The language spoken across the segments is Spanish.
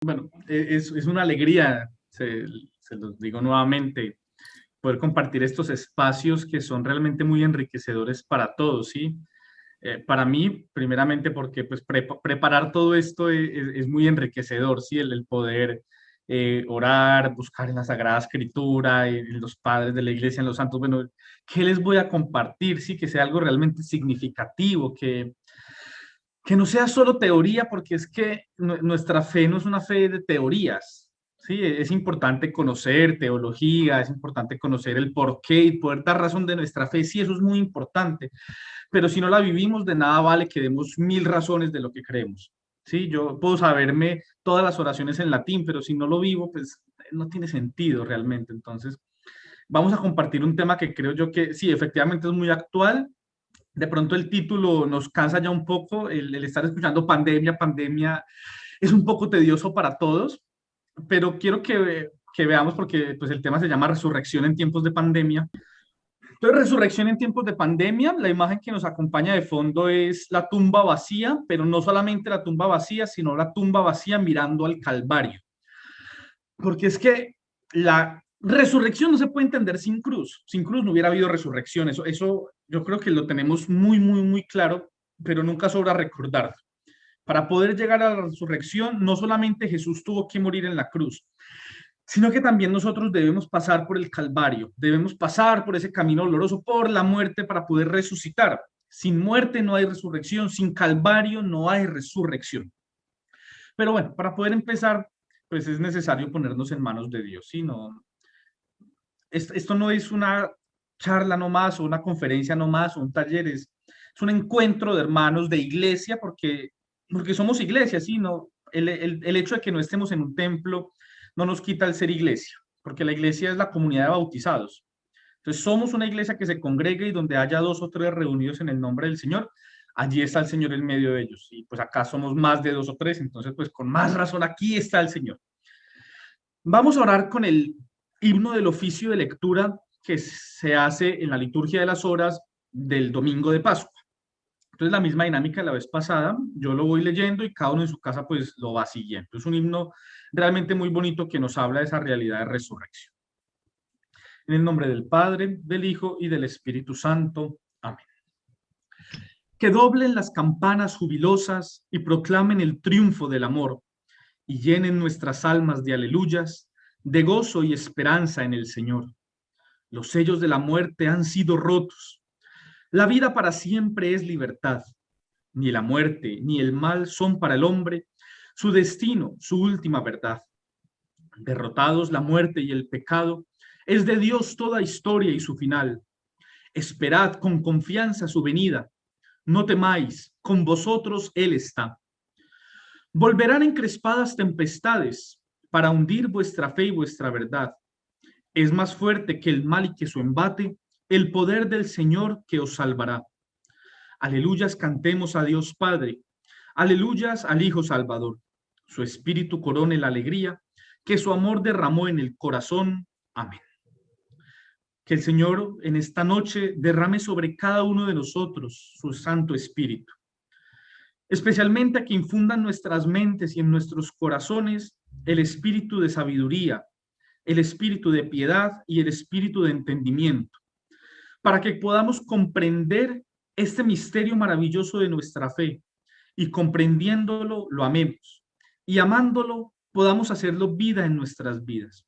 Bueno, es una alegría, se los digo nuevamente, poder compartir estos espacios que son realmente muy enriquecedores para todos, ¿sí? Para mí, primeramente, porque pues preparar todo esto es muy enriquecedor, ¿sí? El poder orar, buscar en la Sagrada Escritura, en los padres de la iglesia, en los santos, bueno, ¿qué les voy a compartir? Sí, que sea algo realmente significativo, que no sea solo teoría, porque es que nuestra fe no es una fe de teorías, ¿sí? Es importante conocer teología, es importante conocer el porqué y poder dar razón de nuestra fe, sí, eso es muy importante, pero si no la vivimos, de nada vale que demos mil razones de lo que creemos, ¿sí? Yo puedo saberme todas las oraciones en latín, pero si no lo vivo, pues no tiene sentido realmente. Entonces, vamos a compartir un tema que creo yo que sí, efectivamente es muy actual. De pronto el título nos cansa ya un poco, el estar escuchando pandemia, pandemia, es un poco tedioso para todos, pero quiero que veamos, porque pues, el tema se llama resurrección en tiempos de pandemia. Entonces, resurrección en tiempos de pandemia, la imagen que nos acompaña de fondo es la tumba vacía, pero no solamente la tumba vacía, sino la tumba vacía mirando al Calvario. Porque es que la resurrección no se puede entender sin cruz. Sin cruz no hubiera habido resurrección. Eso yo creo que lo tenemos muy, muy, muy claro, pero nunca sobra recordar. Para poder llegar a la resurrección, no solamente Jesús tuvo que morir en la cruz, sino que también nosotros debemos pasar por el Calvario, debemos pasar por ese camino doloroso, por la muerte para poder resucitar. Sin muerte no hay resurrección, sin Calvario no hay resurrección. Pero bueno, para poder empezar, pues es necesario ponernos en manos de Dios, ¿sí? No, esto no es una charla nomás o una conferencia nomás o un taller, es un encuentro de hermanos de iglesia porque somos iglesia, ¿sí? No, el hecho de que no estemos en un templo no nos quita el ser iglesia, porque la iglesia es la comunidad de bautizados. Entonces somos una iglesia que se congrega y donde haya dos o tres reunidos en el nombre del Señor, allí está el Señor en medio de ellos. Y pues acá somos más de dos o tres, entonces pues con más razón aquí está el Señor. Vamos a orar con el himno del oficio de lectura que se hace en la liturgia de las horas del domingo de Pascua. Entonces, la misma dinámica de la vez pasada, yo lo voy leyendo y cada uno en su casa pues lo va siguiendo. Es un himno realmente muy bonito que nos habla de esa realidad de resurrección. En el nombre del Padre, del Hijo y del Espíritu Santo. Amén. Que doblen las campanas jubilosas y proclamen el triunfo del amor y llenen nuestras almas de aleluyas, de gozo y esperanza en el Señor. Los sellos de la muerte han sido rotos. La vida para siempre es libertad. Ni la muerte ni el mal son para el hombre su destino, su última verdad. Derrotados la muerte y el pecado, es de Dios toda historia y su final. Esperad con confianza su venida. No temáis, con vosotros Él está. Volverán encrespadas tempestades para hundir vuestra fe y vuestra verdad. Es más fuerte que el mal y que su embate, el poder del Señor que os salvará. Aleluyas cantemos a Dios Padre, aleluyas al Hijo Salvador. Su espíritu corone la alegría que su amor derramó en el corazón. Amén. Que el Señor en esta noche derrame sobre cada uno de nosotros su Santo Espíritu, especialmente a que infundan nuestras mentes y en nuestros corazones el espíritu de sabiduría, el espíritu de piedad y el espíritu de entendimiento, para que podamos comprender este misterio maravilloso de nuestra fe y comprendiéndolo lo amemos y amándolo podamos hacerlo vida en nuestras vidas.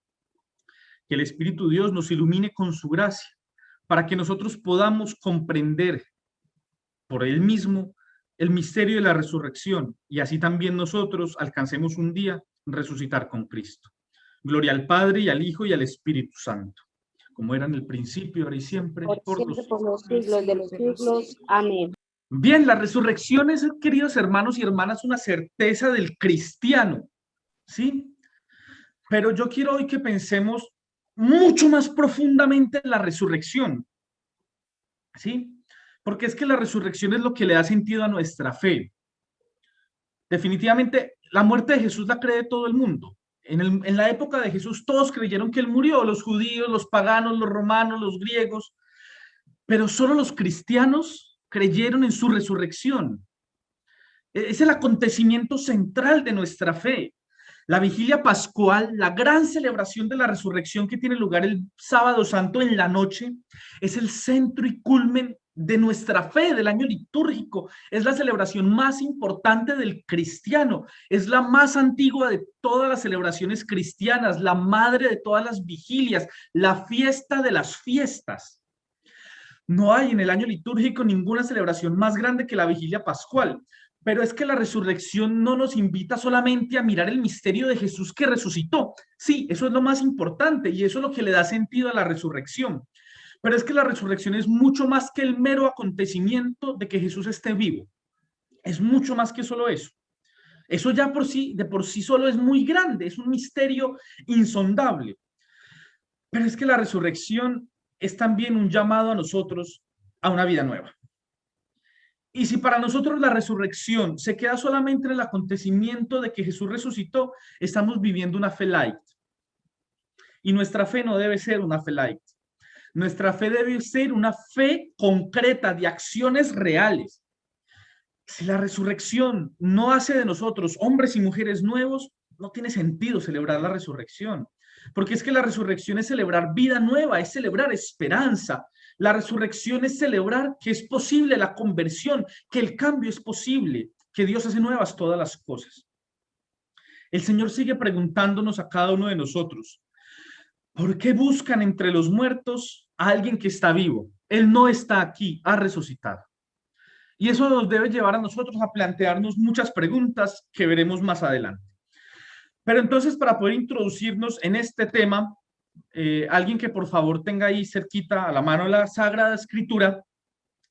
Que el Espíritu de Dios nos ilumine con su gracia para que nosotros podamos comprender por Él mismo el misterio de la resurrección y así también nosotros alcancemos un día resucitar con Cristo. Gloria al Padre y al Hijo y al Espíritu Santo, como era en el principio, ahora y siempre, Por por siempre, los por siglos. los siglos de los siglos. Amén. Bien, la resurrección es, queridos hermanos y hermanas, una certeza del cristiano, ¿sí? Pero yo quiero hoy que pensemos mucho más profundamente en la resurrección, ¿sí? Porque es que la resurrección es lo que le da sentido a nuestra fe. Definitivamente, la muerte de Jesús la cree todo el mundo. En la época de Jesús todos creyeron que Él murió, los judíos, los paganos, los romanos, los griegos, pero solo los cristianos creyeron en su resurrección. Es el acontecimiento central de nuestra fe. La vigilia pascual, la gran celebración de la resurrección que tiene lugar el sábado santo en la noche, es el centro y culmen de nuestra fe, del año litúrgico. Es la celebración más importante del cristiano. Es la más antigua de todas las celebraciones cristianas, la madre de todas las vigilias, la fiesta de las fiestas. No hay en el año litúrgico ninguna celebración más grande que la vigilia pascual. Pero es que la resurrección no nos invita solamente a mirar el misterio de Jesús que resucitó. Sí, eso es lo más importante y eso es lo que le da sentido a la resurrección. Pero es que la resurrección es mucho más que el mero acontecimiento de que Jesús esté vivo. Es mucho más que solo eso. Eso ya de por sí solo es muy grande, es un misterio insondable. Pero es que la resurrección es también un llamado a nosotros a una vida nueva. Y si para nosotros la resurrección se queda solamente en el acontecimiento de que Jesús resucitó, estamos viviendo una fe light. Y nuestra fe no debe ser una fe light. Nuestra fe debe ser una fe concreta de acciones reales. Si la resurrección no hace de nosotros hombres y mujeres nuevos, no tiene sentido celebrar la resurrección. Porque es que la resurrección es celebrar vida nueva, es celebrar esperanza. La resurrección es celebrar que es posible la conversión, que el cambio es posible, que Dios hace nuevas todas las cosas. El Señor sigue preguntándonos a cada uno de nosotros, ¿por qué buscan entre los muertos a alguien que está vivo? Él no está aquí, ha resucitado. Y eso nos debe llevar a nosotros a plantearnos muchas preguntas que veremos más adelante. Pero entonces, para poder introducirnos en este tema, alguien que por favor tenga ahí cerquita a la mano la Sagrada Escritura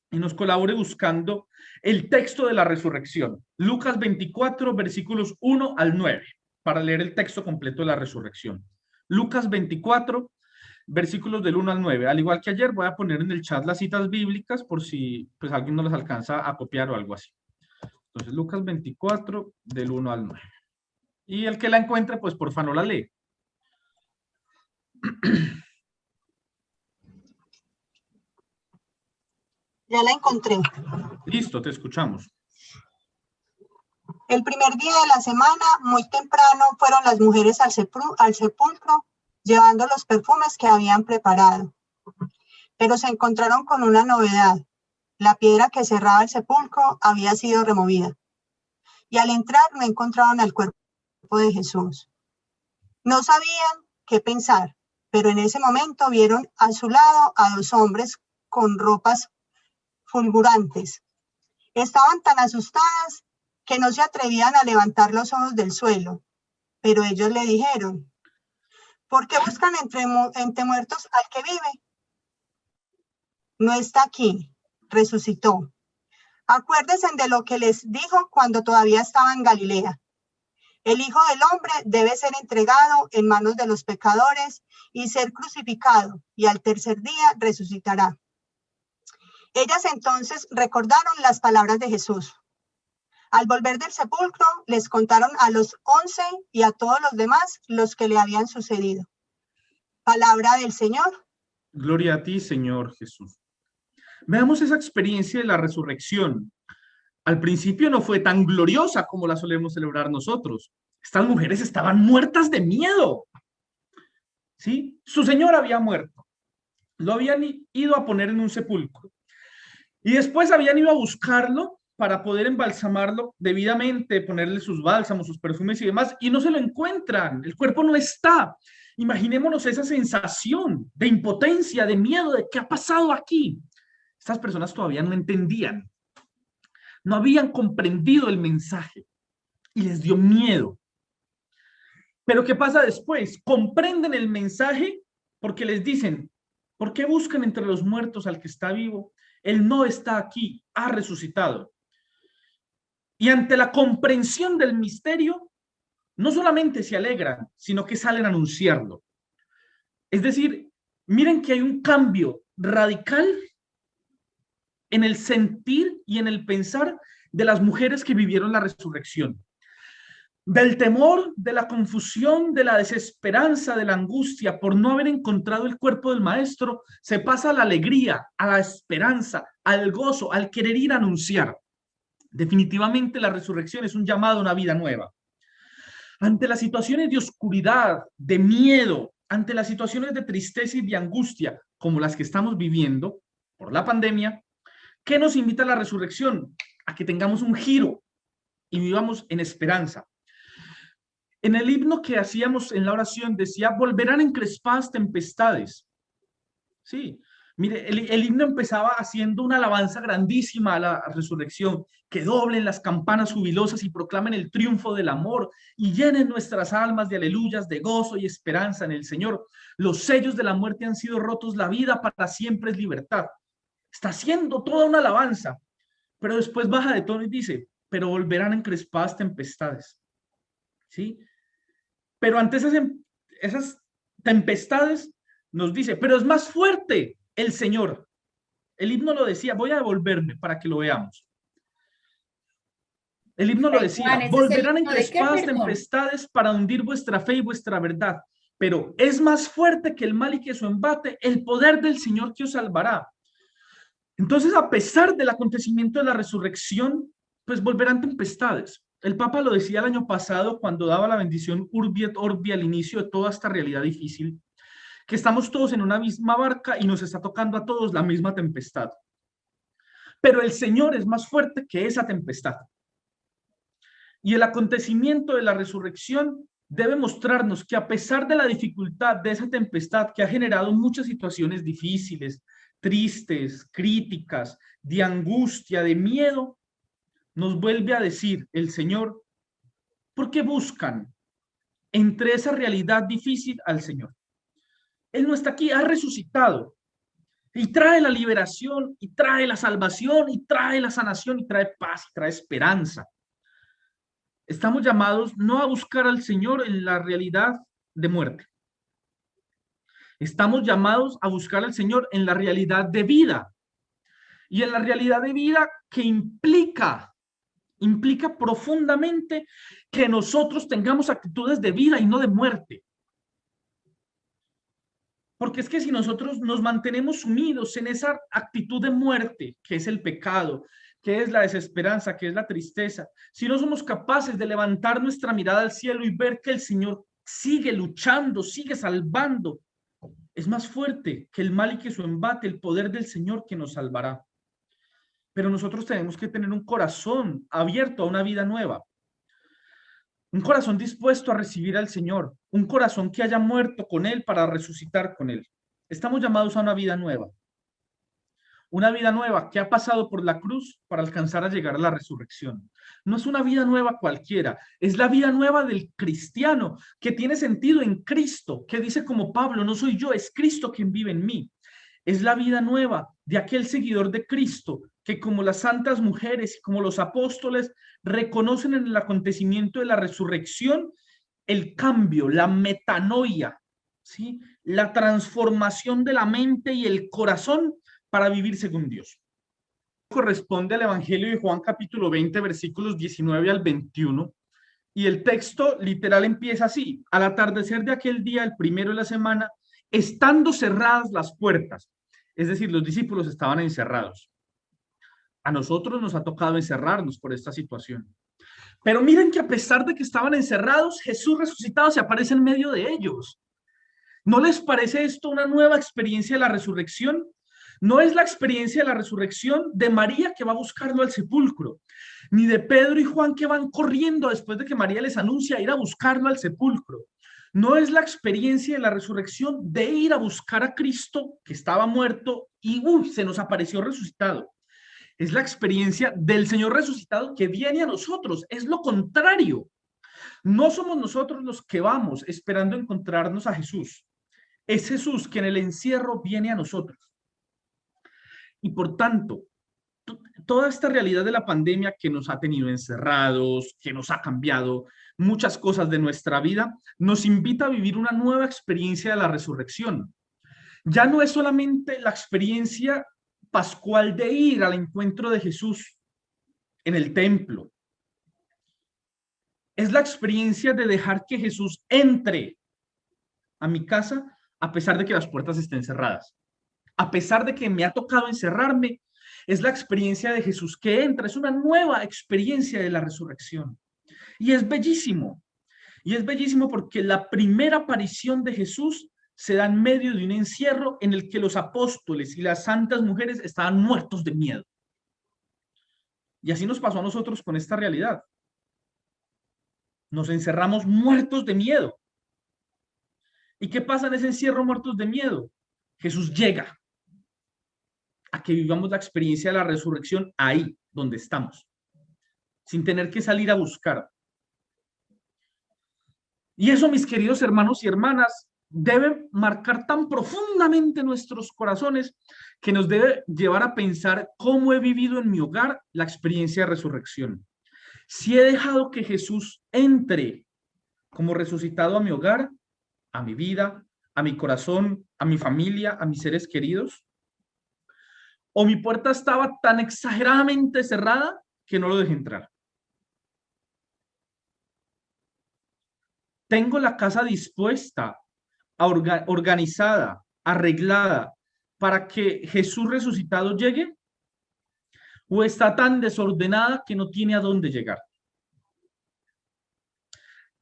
y nos colabore buscando el texto de la resurrección. Lucas 24, versículos 1 al 9, para leer el texto completo de la resurrección. Lucas 24, versículos del 1 al 9. Al igual que ayer, voy a poner en el chat las citas bíblicas por si pues alguien no las alcanza a copiar o algo así. Entonces, Lucas 24, del 1 al 9. Y el que la encuentre, pues porfa no la lee. Ya la encontré. Listo, te escuchamos. El primer día de la semana, muy temprano, fueron las mujeres al sepulcro, llevando los perfumes que habían preparado. Pero se encontraron con una novedad. La piedra que cerraba el sepulcro había sido removida. Y al entrar no encontraron el cuerpo de Jesús. No sabían qué pensar, pero en ese momento vieron a su lado a dos hombres con ropas fulgurantes. Estaban tan asustadas que no se atrevían a levantar los ojos del suelo, pero ellos le dijeron, ¿por qué buscan entre muertos al que vive? No está aquí, resucitó. Acuérdense de lo que les dijo cuando todavía estaba en Galilea. El Hijo del Hombre debe ser entregado en manos de los pecadores y ser crucificado, y al tercer día resucitará. Ellas entonces recordaron las palabras de Jesús. Al volver del sepulcro, les contaron a los 11 y a todos los demás los que le habían sucedido. Palabra del Señor. Gloria a ti, Señor Jesús. Veamos esa experiencia de la resurrección. Al principio no fue tan gloriosa como la solemos celebrar nosotros. Estas mujeres estaban muertas de miedo. ¿Sí? Su Señor había muerto. Lo habían ido a poner en un sepulcro. Y después habían ido a buscarlo para poder embalsamarlo debidamente, ponerle sus bálsamos, sus perfumes y demás, y no se lo encuentran. El cuerpo no está. Imaginémonos esa sensación de impotencia, de miedo, de qué ha pasado aquí. Estas personas todavía no entendían. No habían comprendido el mensaje y les dio miedo. Pero ¿qué pasa después? Comprenden el mensaje porque les dicen, ¿por qué buscan entre los muertos al que está vivo? Él no está aquí, ha resucitado. Y ante la comprensión del misterio, no solamente se alegran, sino que salen a anunciarlo. Es decir, miren que hay un cambio radical en el sentir y en el pensar de las mujeres que vivieron la resurrección. Del temor, de la confusión, de la desesperanza, de la angustia por no haber encontrado el cuerpo del maestro, se pasa a la alegría, a la esperanza, al gozo, al querer ir a anunciar. Definitivamente la resurrección es un llamado a una vida nueva. Ante las situaciones de oscuridad, de miedo, ante las situaciones de tristeza y de angustia, como las que estamos viviendo por la pandemia, ¿qué nos invita a la resurrección? A que tengamos un giro y vivamos en esperanza. En el himno que hacíamos en la oración decía, volverán encrespadas tempestades. Sí, mire, el himno empezaba haciendo una alabanza grandísima a la resurrección, que doblen las campanas jubilosas y proclamen el triunfo del amor y llenen nuestras almas de aleluyas, de gozo y esperanza en el Señor. Los sellos de la muerte han sido rotos, la vida para siempre es libertad. Está haciendo toda una alabanza, pero después baja de tono y dice, pero volverán encrespadas tempestades. ¿Sí? Pero ante esas tempestades nos dice, pero es más fuerte el Señor. El himno lo decía, voy a devolverme para que lo veamos. El himno lo decía, volverán encrespadas tempestades para hundir vuestra fe y vuestra verdad, pero es más fuerte que el mal y que su embate, el poder del Señor que os salvará. Entonces, a pesar del acontecimiento de la resurrección, pues volverán tempestades. El Papa lo decía el año pasado cuando daba la bendición Urbi et Orbi al inicio de toda esta realidad difícil, que estamos todos en una misma barca y nos está tocando a todos la misma tempestad. Pero el Señor es más fuerte que esa tempestad. Y el acontecimiento de la resurrección debe mostrarnos que a pesar de la dificultad de esa tempestad que ha generado muchas situaciones difíciles, tristes, críticas, de angustia, de miedo, nos vuelve a decir el Señor, ¿por qué buscan entre esa realidad difícil al Señor? Él no está aquí, ha resucitado y trae la liberación y trae la salvación y trae la sanación y trae paz y trae esperanza. Estamos llamados no a buscar al Señor en la realidad de muerte. Estamos llamados a buscar al Señor en la realidad de vida. Y en la realidad de vida que implica profundamente que nosotros tengamos actitudes de vida y no de muerte. Porque es que si nosotros nos mantenemos sumidos en esa actitud de muerte, que es el pecado, que es la desesperanza, que es la tristeza, si no somos capaces de levantar nuestra mirada al cielo y ver que el Señor sigue luchando, sigue salvando, es más fuerte que el mal y que su embate, el poder del Señor que nos salvará. Pero nosotros tenemos que tener un corazón abierto a una vida nueva. Un corazón dispuesto a recibir al Señor, un corazón que haya muerto con Él para resucitar con Él. Estamos llamados a una vida nueva que ha pasado por la cruz para alcanzar a llegar a la resurrección. No es una vida nueva cualquiera, es la vida nueva del cristiano, que tiene sentido en Cristo, que dice como Pablo, no soy yo, es Cristo quien vive en mí. Es la vida nueva de aquel seguidor de Cristo que como las santas mujeres y como los apóstoles reconocen en el acontecimiento de la resurrección el cambio, la metanoia, ¿sí? La transformación de la mente y el corazón para vivir según Dios. Corresponde al Evangelio de Juan capítulo 20 versículos 19 al 21 y el texto literal empieza así: al atardecer de aquel día, el primero de la semana, estando cerradas las puertas, es decir, los discípulos estaban encerrados. A nosotros nos ha tocado encerrarnos por esta situación. Pero miren que a pesar de que estaban encerrados, Jesús resucitado se aparece en medio de ellos. ¿No les parece esto una nueva experiencia de la resurrección? No es la experiencia de la resurrección de María que va a buscarlo al sepulcro, ni de Pedro y Juan que van corriendo después de que María les anuncia ir a buscarlo al sepulcro. No es la experiencia de la resurrección de ir a buscar a Cristo que estaba muerto y se nos apareció resucitado. Es la experiencia del Señor resucitado que viene a nosotros. Es lo contrario. No somos nosotros los que vamos esperando encontrarnos a Jesús. Es Jesús que en el encierro viene a nosotros. Y por tanto, toda esta realidad de la pandemia que nos ha tenido encerrados, que nos ha cambiado muchas cosas de nuestra vida, nos invita a vivir una nueva experiencia de la resurrección. Ya no es solamente la experiencia pascual de ir al encuentro de Jesús en el templo. Es la experiencia de dejar que Jesús entre a mi casa a pesar de que las puertas estén cerradas. A pesar de que me ha tocado encerrarme, es la experiencia de Jesús que entra. Es una nueva experiencia de la resurrección. Y es bellísimo. Y es bellísimo porque la primera aparición de Jesús se da en medio de un encierro en el que los apóstoles y las santas mujeres estaban muertos de miedo. Y así nos pasó a nosotros con esta realidad. Nos encerramos muertos de miedo. ¿Y qué pasa en ese encierro muertos de miedo? Jesús llega a que vivamos la experiencia de la resurrección ahí donde estamos, sin tener que salir a buscar. Y eso, mis queridos hermanos y hermanas, debe marcar tan profundamente nuestros corazones que nos debe llevar a pensar cómo he vivido en mi hogar la experiencia de resurrección. Si he dejado que Jesús entre como resucitado a mi hogar, a mi vida, a mi corazón, a mi familia, a mis seres queridos, o mi puerta estaba tan exageradamente cerrada que no lo dejé entrar. Tengo la casa dispuesta, organizada, arreglada, para que Jesús resucitado llegue, o está tan desordenada que no tiene a dónde llegar.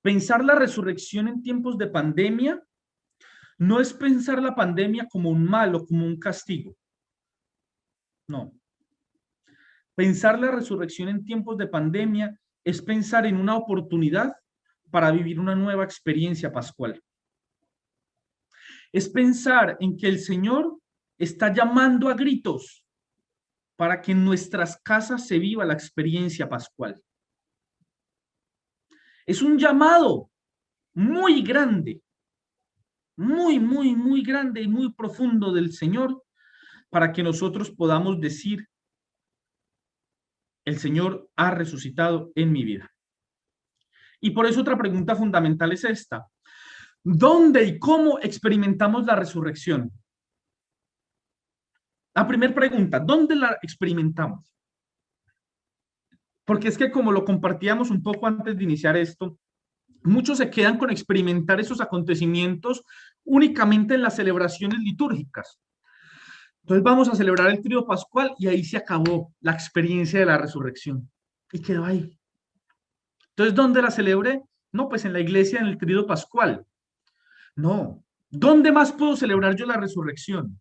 Pensar la resurrección en tiempos de pandemia no es pensar la pandemia como un mal o como un castigo. No. Pensar la resurrección en tiempos de pandemia es pensar en una oportunidad para vivir una nueva experiencia pascual. Es pensar en que el Señor está llamando a gritos para que en nuestras casas se viva la experiencia pascual. Es un llamado muy grande, muy grande y muy profundo del Señor para que nosotros podamos decir: el Señor ha resucitado en mi vida. Y por eso otra pregunta fundamental es esta: ¿dónde y cómo experimentamos la resurrección? La primera pregunta, ¿dónde la experimentamos? Porque es que, como lo compartíamos un poco antes de iniciar esto, muchos se quedan con experimentar esos acontecimientos únicamente en las celebraciones litúrgicas. Entonces vamos a celebrar el tríodo pascual y ahí se acabó la experiencia de la resurrección. Y quedó ahí. Entonces, ¿dónde la celebré? No, pues en la iglesia, en el tríodo pascual. No. ¿Dónde más puedo celebrar yo la resurrección?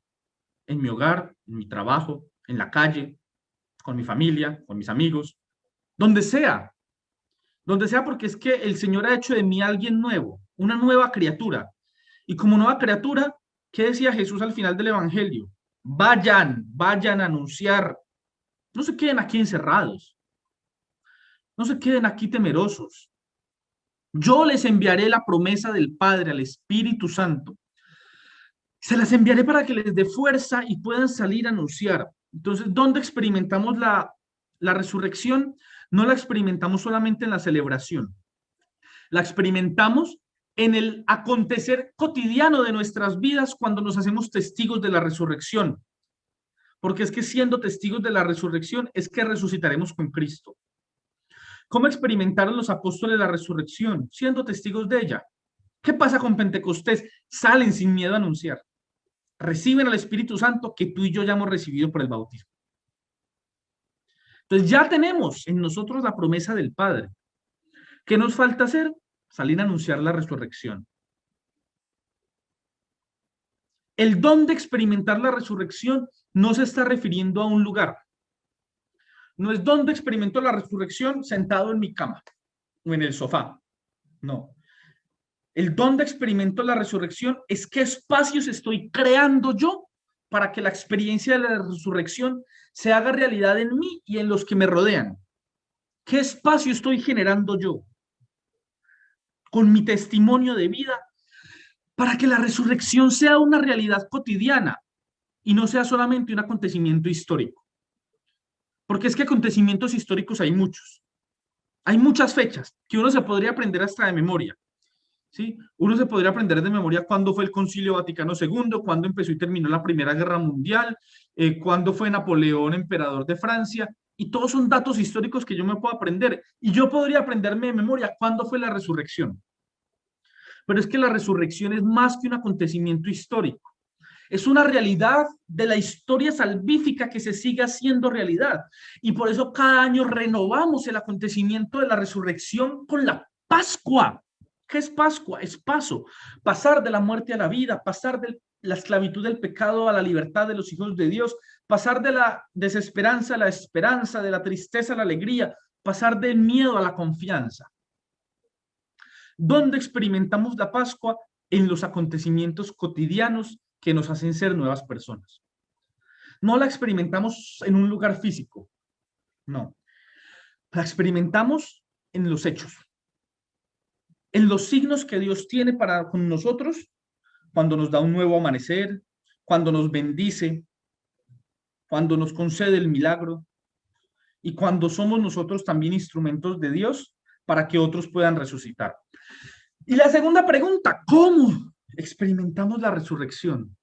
En mi hogar, en mi trabajo, en la calle, con mi familia, con mis amigos, donde sea. Donde sea, porque es que el Señor ha hecho de mí alguien nuevo, una nueva criatura. Y como nueva criatura, ¿qué decía Jesús al final del Evangelio? Vayan a anunciar. No se queden aquí encerrados. No se queden aquí temerosos. Yo les enviaré la promesa del Padre, al Espíritu Santo. Se las enviaré para que les dé fuerza y puedan salir a anunciar. Entonces, ¿dónde experimentamos la resurrección? No la experimentamos solamente en la celebración. La experimentamos en el acontecer cotidiano de nuestras vidas cuando nos hacemos testigos de la resurrección. Porque es que siendo testigos de la resurrección es que resucitaremos con Cristo. ¿Cómo experimentaron los apóstoles la resurrección? Siendo testigos de ella. ¿Qué pasa con Pentecostés? Salen sin miedo a anunciar. Reciben al Espíritu Santo que tú y yo ya hemos recibido por el bautismo. Entonces ya tenemos en nosotros la promesa del Padre. ¿Qué nos falta hacer? Salir a anunciar la resurrección. El don de experimentar la resurrección no se está refiriendo a un lugar. No es donde experimento la resurrección sentado en mi cama o en el sofá. No. El don de experimento la resurrección es qué espacios estoy creando yo para que la experiencia de la resurrección se haga realidad en mí y en los que me rodean. ¿Qué espacio estoy generando yo con mi testimonio de vida para que la resurrección sea una realidad cotidiana y no sea solamente un acontecimiento histórico? Porque es que acontecimientos históricos hay muchos. Hay muchas fechas que uno se podría aprender hasta de memoria. ¿Sí? Uno se podría aprender de memoria cuándo fue el Concilio Vaticano II, cuándo empezó y terminó la Primera Guerra Mundial, cuándo fue Napoleón emperador de Francia, y todos son datos históricos que yo me puedo aprender. Y yo podría aprenderme de memoria cuándo fue la resurrección. Pero es que la resurrección es más que un acontecimiento histórico. Es una realidad de la historia salvífica que se sigue haciendo realidad. Y por eso cada año renovamos el acontecimiento de la resurrección con la Pascua. ¿Qué es Pascua? Es paso, pasar de la muerte a la vida, pasar de la esclavitud del pecado a la libertad de los hijos de Dios, pasar de la desesperanza a la esperanza, de la tristeza a la alegría, pasar del miedo a la confianza. ¿Dónde experimentamos la Pascua? En los acontecimientos cotidianos que nos hacen ser nuevas personas. No la experimentamos en un lugar físico, no. La experimentamos en los hechos, en los signos que Dios tiene para con nosotros cuando nos da un nuevo amanecer, cuando nos bendice, cuando nos concede el milagro y cuando somos nosotros también instrumentos de Dios para que otros puedan resucitar. Y la segunda pregunta, ¿cómo experimentamos la resurrección?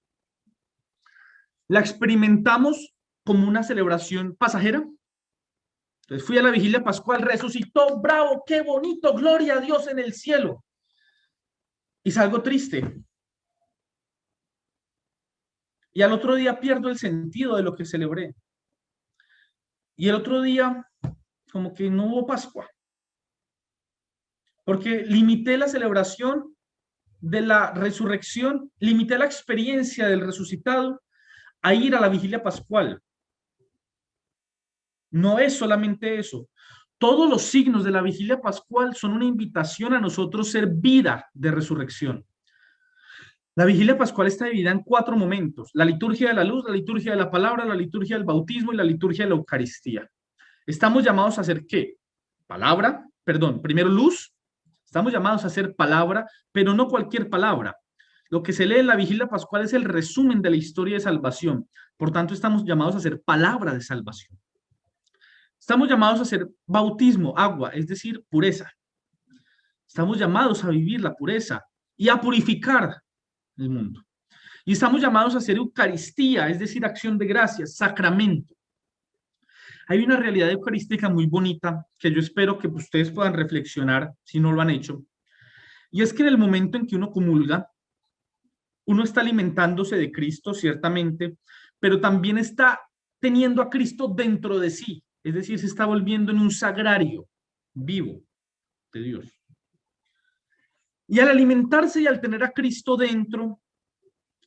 ¿La experimentamos como una celebración pasajera? Entonces fui a la vigilia pascual, resucitó, bravo, qué bonito, gloria a Dios en el cielo. Y salgo triste. Y al otro día pierdo el sentido de lo que celebré. Y el otro día, como que no hubo Pascua. Porque limité la celebración de la resurrección, limité la experiencia del resucitado a ir a la vigilia pascual. No es solamente eso. Todos los signos de la vigilia pascual son una invitación a nosotros ser vida de resurrección. La vigilia pascual está dividida en 4 momentos: la liturgia de la luz, la liturgia de la palabra, la liturgia del bautismo y la liturgia de la Eucaristía. Estamos llamados a hacer ¿qué? Palabra, perdón, primero luz. Estamos llamados a hacer palabra, pero no cualquier palabra. Lo que se lee en la vigilia pascual es el resumen de la historia de salvación. Por tanto, estamos llamados a hacer palabra de salvación. Estamos llamados a hacer bautismo, agua, es decir, pureza. Estamos llamados a vivir la pureza y a purificar el mundo. Y estamos llamados a hacer Eucaristía, es decir, acción de gracias, sacramento. Hay una realidad eucarística muy bonita que yo espero que ustedes puedan reflexionar si no lo han hecho. Y es que en el momento en que uno comulga, uno está alimentándose de Cristo, ciertamente, pero también está teniendo a Cristo dentro de sí. Es decir, se está volviendo en un sagrario vivo de Dios. Y al alimentarse y al tener a Cristo dentro,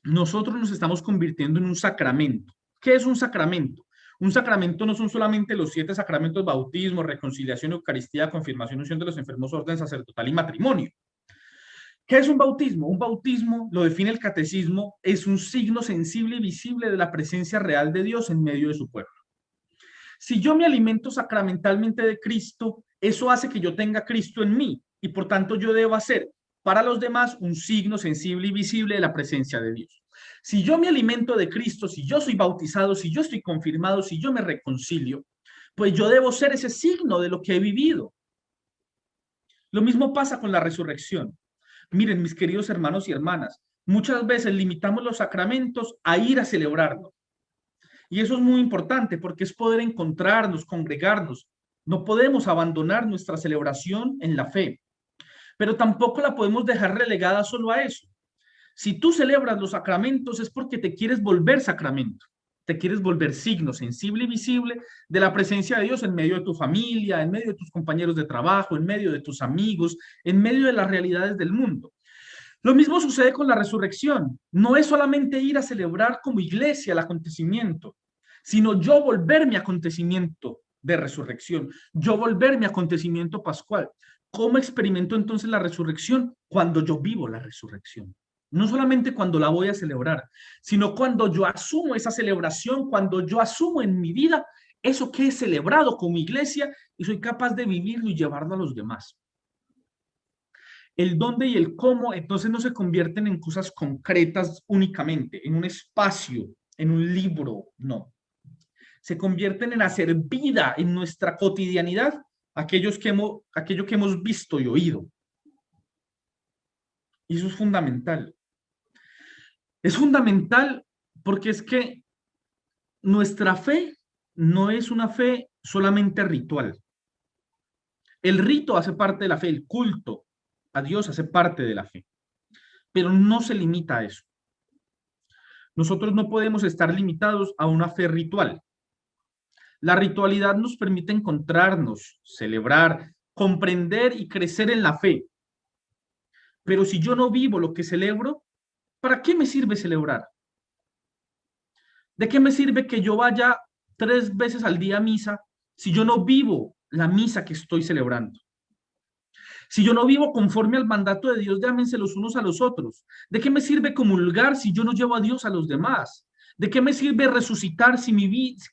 nosotros nos estamos convirtiendo en un sacramento. ¿Qué es un sacramento? Un sacramento no son solamente los 7 sacramentos: bautismo, reconciliación, Eucaristía, confirmación, unción de los enfermos, orden sacerdotal y matrimonio. ¿Qué es un bautismo? Un bautismo, lo define el catecismo, es un signo sensible y visible de la presencia real de Dios en medio de su pueblo. Si yo me alimento sacramentalmente de Cristo, eso hace que yo tenga Cristo en mí y por tanto yo debo hacer para los demás un signo sensible y visible de la presencia de Dios. Si yo me alimento de Cristo, si yo soy bautizado, si yo estoy confirmado, si yo me reconcilio, pues yo debo ser ese signo de lo que he vivido. Lo mismo pasa con la resurrección. Miren, mis queridos hermanos y hermanas, muchas veces limitamos los sacramentos a ir a celebrarlos. Y eso es muy importante porque es poder encontrarnos, congregarnos. No podemos abandonar nuestra celebración en la fe, pero tampoco la podemos dejar relegada solo a eso. Si tú celebras los sacramentos es porque te quieres volver sacramento, te quieres volver signo sensible y visible de la presencia de Dios en medio de tu familia, en medio de tus compañeros de trabajo, en medio de tus amigos, en medio de las realidades del mundo. Lo mismo sucede con la resurrección. No es solamente ir a celebrar como iglesia el acontecimiento, sino yo volverme acontecimiento de resurrección, yo volverme acontecimiento pascual. ¿Cómo experimento entonces la resurrección? Cuando yo vivo la resurrección. No solamente cuando la voy a celebrar, sino cuando yo asumo esa celebración, cuando yo asumo en mi vida eso que he celebrado como iglesia y soy capaz de vivirlo y llevarlo a los demás. El dónde y el cómo entonces no se convierten en cosas concretas únicamente, en un espacio, en un libro, no. Se convierten en hacer vida en nuestra cotidianidad aquello que hemos visto y oído. Y eso es fundamental. Es fundamental porque es que nuestra fe no es una fe solamente ritual. El rito hace parte de la fe, el culto a Dios hace parte de la fe, pero no se limita a eso. Nosotros no podemos estar limitados a una fe ritual. La ritualidad nos permite encontrarnos, celebrar, comprender y crecer en la fe. Pero si yo no vivo lo que celebro, ¿para qué me sirve celebrar? ¿De qué me sirve que yo vaya 3 veces al día a misa si yo no vivo la misa que estoy celebrando? Si yo no vivo conforme al mandato de Dios de ámense los unos a los otros, ¿de qué me sirve comulgar si yo no llevo a Dios a los demás? ¿De qué me sirve resucitar si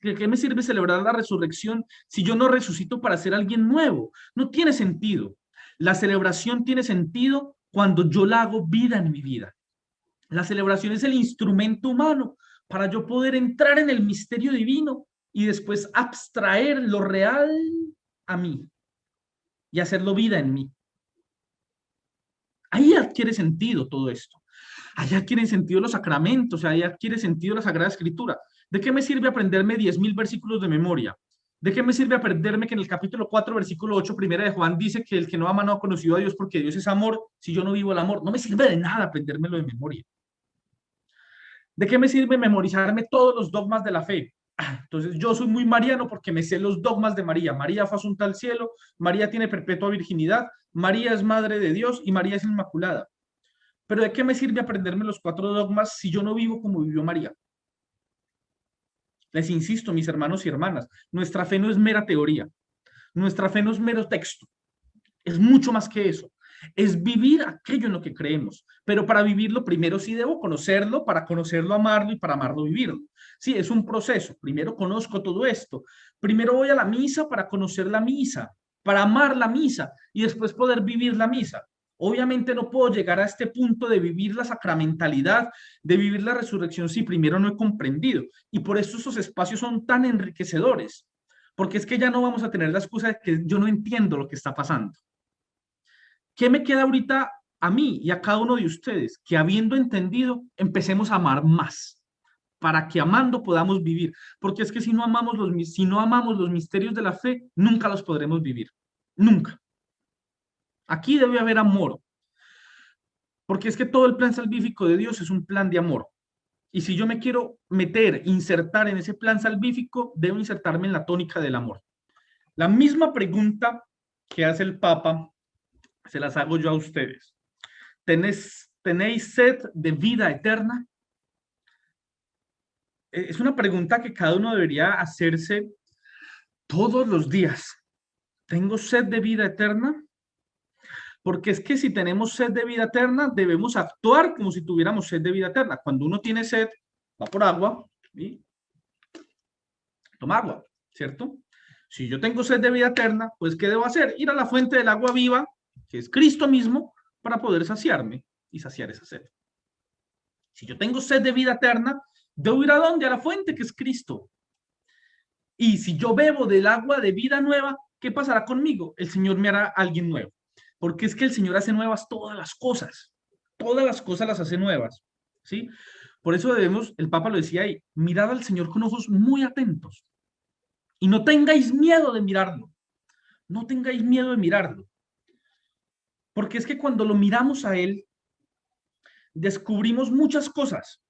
¿de qué me sirve celebrar la resurrección si yo no resucito para ser alguien nuevo? No tiene sentido. La celebración tiene sentido cuando yo la hago vida en mi vida. La celebración es el instrumento humano para yo poder entrar en el misterio divino y después abstraer lo real a mí y hacerlo vida en mí. Ahí adquiere sentido todo esto. Ahí adquieren sentido los sacramentos, ahí adquiere sentido la Sagrada Escritura. ¿De qué me sirve aprenderme 10.000 versículos de memoria? ¿De qué me sirve aprenderme que en el capítulo 4, versículo 8, primera de Juan, dice que el que no ama no ha conocido a Dios porque Dios es amor, si yo no vivo el amor? No me sirve de nada aprendérmelo de memoria. ¿De qué me sirve memorizarme todos los dogmas de la fe? Entonces yo soy muy mariano porque me sé los dogmas de María. María fue asunta al cielo, María tiene perpetua virginidad, María es madre de Dios y María es inmaculada. Pero ¿de qué me sirve aprenderme los 4 dogmas si yo no vivo como vivió María? Les insisto, mis hermanos y hermanas, nuestra fe no es mera teoría, nuestra fe no es mero texto, es mucho más que eso. Es vivir aquello en lo que creemos, pero para vivirlo primero sí debo conocerlo, para conocerlo amarlo y para amarlo vivirlo. Sí, es un proceso. Primero conozco todo esto, primero voy a la misa para conocer la misa, para amar la misa y después poder vivir la misa. Obviamente no puedo llegar a este punto de vivir la sacramentalidad, de vivir la resurrección si primero no he comprendido. Y por eso esos espacios son tan enriquecedores, porque es que ya no vamos a tener la excusa de que yo no entiendo lo que está pasando. ¿Qué me queda ahorita a mí y a cada uno de ustedes? Que habiendo entendido, empecemos a amar más, para que amando podamos vivir. Porque es que si no amamos los misterios de la fe, nunca los podremos vivir. Nunca. Aquí debe haber amor. Porque es que todo el plan salvífico de Dios es un plan de amor. Y si yo me quiero insertar en ese plan salvífico, debo insertarme en la tónica del amor. La misma pregunta que hace el Papa se las hago yo a ustedes. ¿Tenéis sed de vida eterna? Es una pregunta que cada uno debería hacerse todos los días. ¿Tengo sed de vida eterna? Porque es que si tenemos sed de vida eterna, debemos actuar como si tuviéramos sed de vida eterna. Cuando uno tiene sed, va por agua y toma agua, ¿cierto? Si yo tengo sed de vida eterna, pues ¿qué debo hacer? Ir a la fuente del agua viva, que es Cristo mismo, para poder saciarme y saciar esa sed. Si yo tengo sed de vida eterna, debo ir a dónde? A la fuente, que es Cristo. Y si yo bebo del agua de vida nueva, ¿qué pasará conmigo? El Señor me hará alguien nuevo. Porque es que el Señor hace nuevas todas las cosas las hace nuevas, ¿sí? Por eso debemos, el Papa lo decía ahí, mirad al Señor con ojos muy atentos y no tengáis miedo de mirarlo, no tengáis miedo de mirarlo, porque es que cuando lo miramos a Él, descubrimos muchas cosas.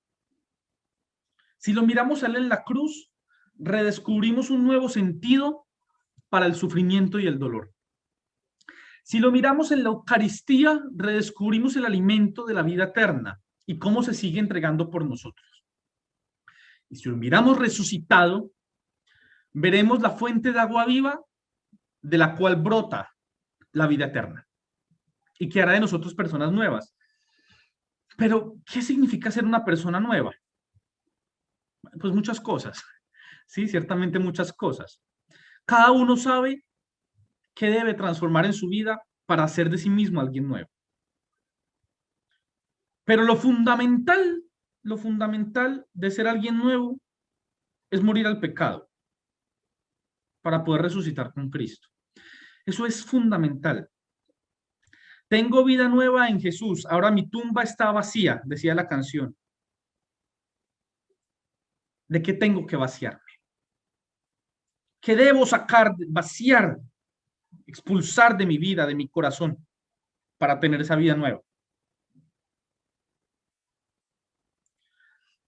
Si lo miramos a Él en la cruz, redescubrimos un nuevo sentido para el sufrimiento y el dolor. Si lo miramos en la Eucaristía, redescubrimos el alimento de la vida eterna y cómo se sigue entregando por nosotros. Y si lo miramos resucitado, veremos la fuente de agua viva de la cual brota la vida eterna y que hará de nosotros personas nuevas. Pero, ¿qué significa ser una persona nueva? Pues muchas cosas, sí, ciertamente muchas cosas. Cada uno sabe qué debe transformar en su vida para hacer de sí mismo alguien nuevo. Pero lo fundamental de ser alguien nuevo es morir al pecado para poder resucitar con Cristo. Eso es fundamental. Tengo vida nueva en Jesús, ahora mi tumba está vacía, decía la canción. ¿De qué tengo que vaciarme? ¿Qué debo sacar, vaciar, expulsar de mi vida, de mi corazón, para tener esa vida nueva?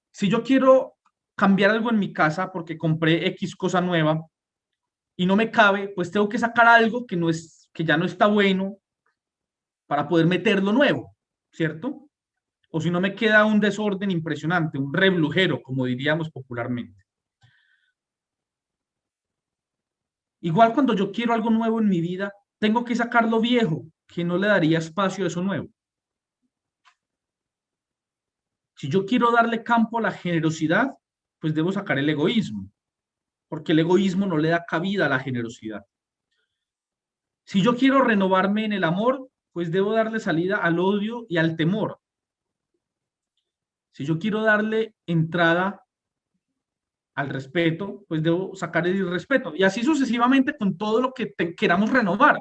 Si yo quiero cambiar algo en mi casa porque compré X cosa nueva y no me cabe, pues tengo que sacar algo que ya no está bueno para poder meter lo nuevo. ¿cierto? O si no me queda un desorden impresionante, un reblujero, como diríamos popularmente. Igual cuando yo quiero algo nuevo en mi vida, tengo que sacar lo viejo, que no le daría espacio a eso nuevo. Si yo quiero darle campo a la generosidad, pues debo sacar el egoísmo, porque el egoísmo no le da cabida a la generosidad. Si yo quiero renovarme en el amor, pues debo darle salida al odio y al temor. Si yo quiero darle entrada al respeto, pues debo sacar el irrespeto. Y así sucesivamente con todo lo que queramos renovar.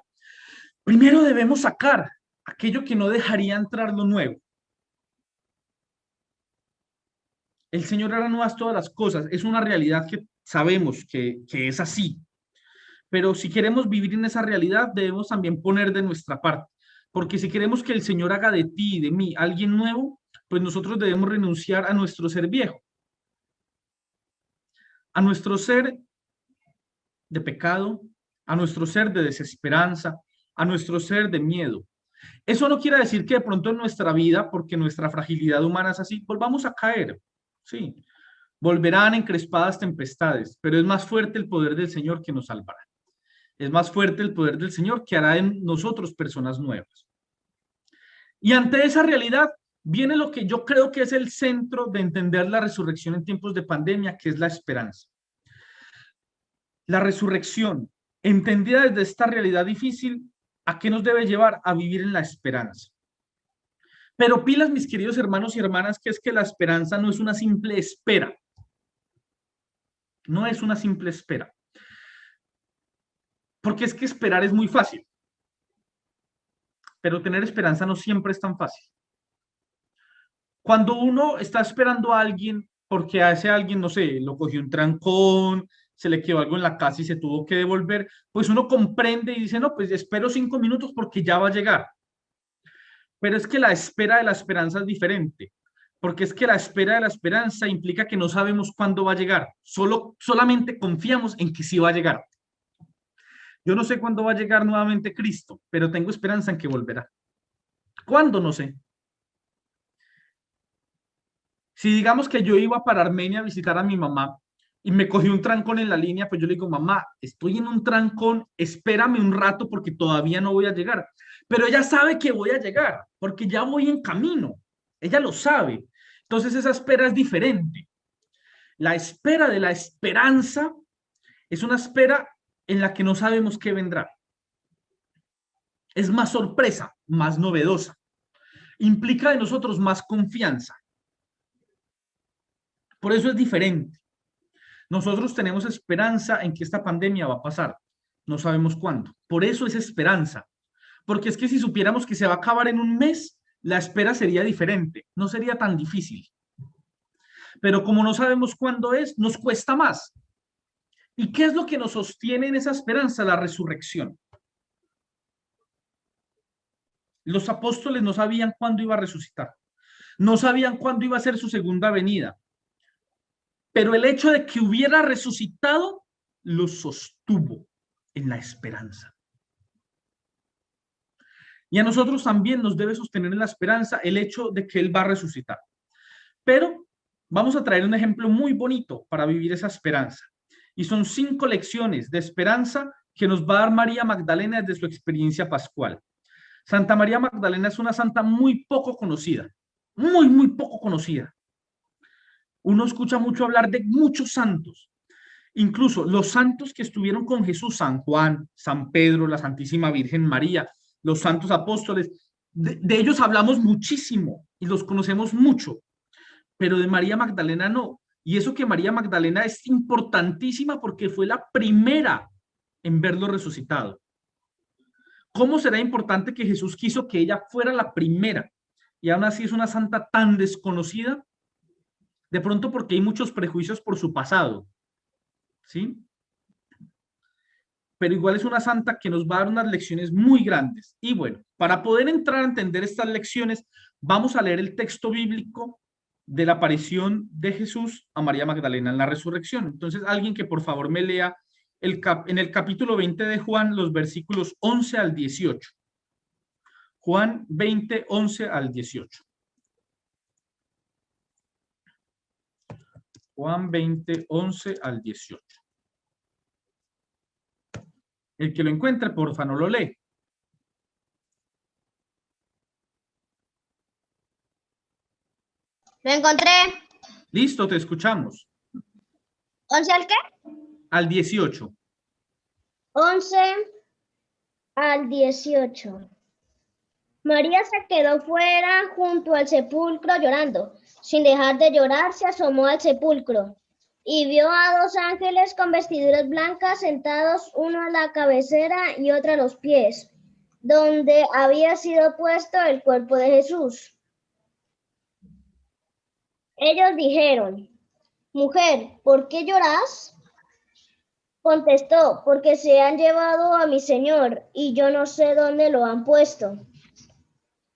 Primero debemos sacar aquello que no dejaría entrar lo nuevo. El Señor hará nuevas todas las cosas. Es una realidad que sabemos que es así. Pero si queremos vivir en esa realidad, debemos también poner de nuestra parte. Porque si queremos que el Señor haga de ti y de mí alguien nuevo, pues nosotros debemos renunciar a nuestro ser viejo, a nuestro ser de pecado, a nuestro ser de desesperanza, a nuestro ser de miedo. Eso no quiere decir que de pronto en nuestra vida, porque nuestra fragilidad humana es así, volvamos a caer. Sí, volverán encrespadas tempestades, pero es más fuerte el poder del Señor que nos salvará. Es más fuerte el poder del Señor que hará en nosotros personas nuevas. Y ante esa realidad viene lo que yo creo que es el centro de entender la resurrección en tiempos de pandemia, que es la esperanza. La resurrección, entendida desde esta realidad difícil, ¿a qué nos debe llevar? A vivir en la esperanza. Pero pilas, mis queridos hermanos y hermanas, que es que la esperanza no es una simple espera. No es una simple espera. Porque es que esperar es muy fácil. Pero tener esperanza no siempre es tan fácil. Cuando uno está esperando a alguien, porque a ese alguien, no sé, lo cogió un trancón, se le quedó algo en la casa y se tuvo que devolver, pues uno comprende y dice, no, pues espero 5 minutos porque ya va a llegar. Pero es que la espera de la esperanza es diferente, porque es que la espera de la esperanza implica que no sabemos cuándo va a llegar, solamente confiamos en que sí va a llegar. Yo no sé cuándo va a llegar nuevamente Cristo, pero tengo esperanza en que volverá. ¿Cuándo? No sé. Si digamos que yo iba para Armenia a visitar a mi mamá y me cogí un trancón en la línea, pues yo le digo, mamá, estoy en un trancón, espérame un rato porque todavía no voy a llegar. Pero ella sabe que voy a llegar porque ya voy en camino. Ella lo sabe. Entonces esa espera es diferente. La espera de la esperanza es una espera en la que no sabemos qué vendrá. Es más sorpresa, más novedosa. Implica de nosotros más confianza. Por eso es diferente. Nosotros tenemos esperanza en que esta pandemia va a pasar. No sabemos cuándo. Por eso es esperanza. Porque es que si supiéramos que se va a acabar en un mes, la espera sería diferente. No sería tan difícil. Pero como no sabemos cuándo es, nos cuesta más. ¿Y qué es lo que nos sostiene en esa esperanza? La resurrección. Los apóstoles no sabían cuándo iba a resucitar. No sabían cuándo iba a ser su segunda venida. Pero el hecho de que hubiera resucitado los sostuvo en la esperanza. Y a nosotros también nos debe sostener en la esperanza el hecho de que Él va a resucitar. Pero vamos a traer un ejemplo muy bonito para vivir esa esperanza. Y son 5 lecciones de esperanza que nos va a dar María Magdalena desde su experiencia pascual. Santa María Magdalena es una santa muy poco conocida, muy poco conocida. Uno escucha mucho hablar de muchos santos, incluso los santos que estuvieron con Jesús, San Juan, San Pedro, la Santísima Virgen María, los santos apóstoles, de ellos hablamos muchísimo y los conocemos mucho, pero de María Magdalena no. Y eso que María Magdalena es importantísima porque fue la primera en verlo resucitado. ¿Cómo será importante que Jesús quiso que ella fuera la primera? Y aún así es una santa tan desconocida, de pronto porque hay muchos prejuicios por su pasado, ¿sí? Pero igual es una santa que nos va a dar unas lecciones muy grandes. Y bueno, para poder entrar a entender estas lecciones, vamos a leer el texto bíblico de la aparición de Jesús a María Magdalena en la resurrección. Entonces, alguien que por favor me lea en el capítulo 20 de Juan, los versículos 11 al 18. Juan 20, 11 al 18. Juan 20, 11 al 18. El que lo encuentre, porfa, no lo lee. Lo encontré. Listo, te escuchamos. ¿11 al qué? Al 18. 11 al 18. María se quedó fuera junto al sepulcro llorando. Sin dejar de llorar, se asomó al sepulcro y vio a dos ángeles con vestiduras blancas sentados, uno a la cabecera y otro a los pies, donde había sido puesto el cuerpo de Jesús. Ellos dijeron: Mujer, ¿por qué lloras? Contestó: Porque se han llevado a mi Señor y yo no sé dónde lo han puesto.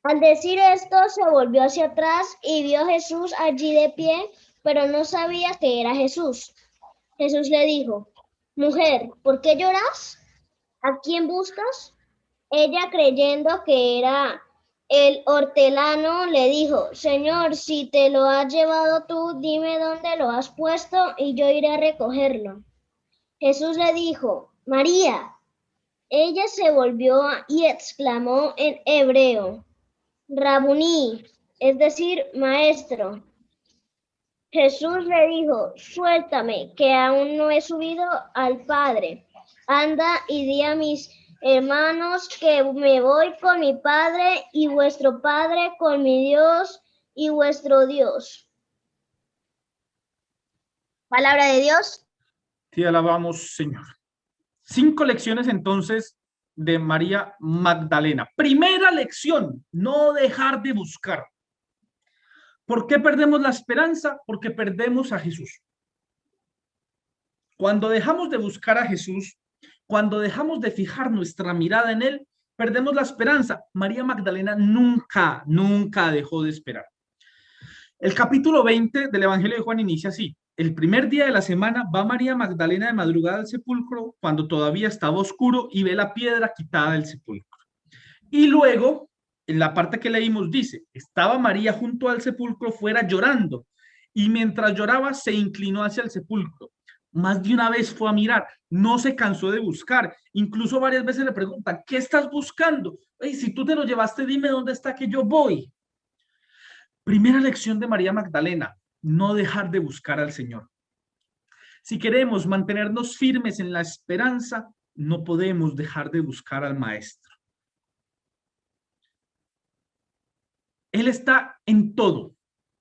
Al decir esto, se volvió hacia atrás y vio a Jesús allí de pie, pero no sabía que era Jesús. Jesús le dijo: Mujer, ¿por qué lloras? ¿A quién buscas? Ella, creyendo que era el hortelano, le dijo: Señor, si te lo has llevado tú, dime dónde lo has puesto y yo iré a recogerlo. Jesús le dijo: María. Ella se volvió y exclamó en hebreo: Rabuní, es decir, maestro. Jesús le dijo: Suéltame, que aún no he subido al Padre. Anda y di a mis hermanos que me voy con mi Padre y vuestro Padre, con mi Dios y vuestro Dios. Palabra de Dios. Te alabamos, Señor. 5 lecciones entonces de María Magdalena. Primera lección, no dejar de buscar. ¿Por qué perdemos la esperanza? Porque perdemos a Jesús. Cuando dejamos de buscar a Jesús, cuando dejamos de fijar nuestra mirada en Él, perdemos la esperanza. María Magdalena nunca dejó de esperar. El capítulo 20 del Evangelio de Juan inicia así. El primer día de la semana va María Magdalena de madrugada al sepulcro cuando todavía estaba oscuro y ve la piedra quitada del sepulcro. Y luego, en la parte que leímos dice, estaba María junto al sepulcro fuera llorando y mientras lloraba se inclinó hacia el sepulcro. Más de una vez fue a mirar, no se cansó de buscar. Incluso varias veces le preguntan, ¿qué estás buscando? Hey, si tú te lo llevaste, dime dónde está que yo voy. Primera lección de María Magdalena, no dejar de buscar al Señor. Si queremos mantenernos firmes en la esperanza, no podemos dejar de buscar al Maestro. Él está en todo,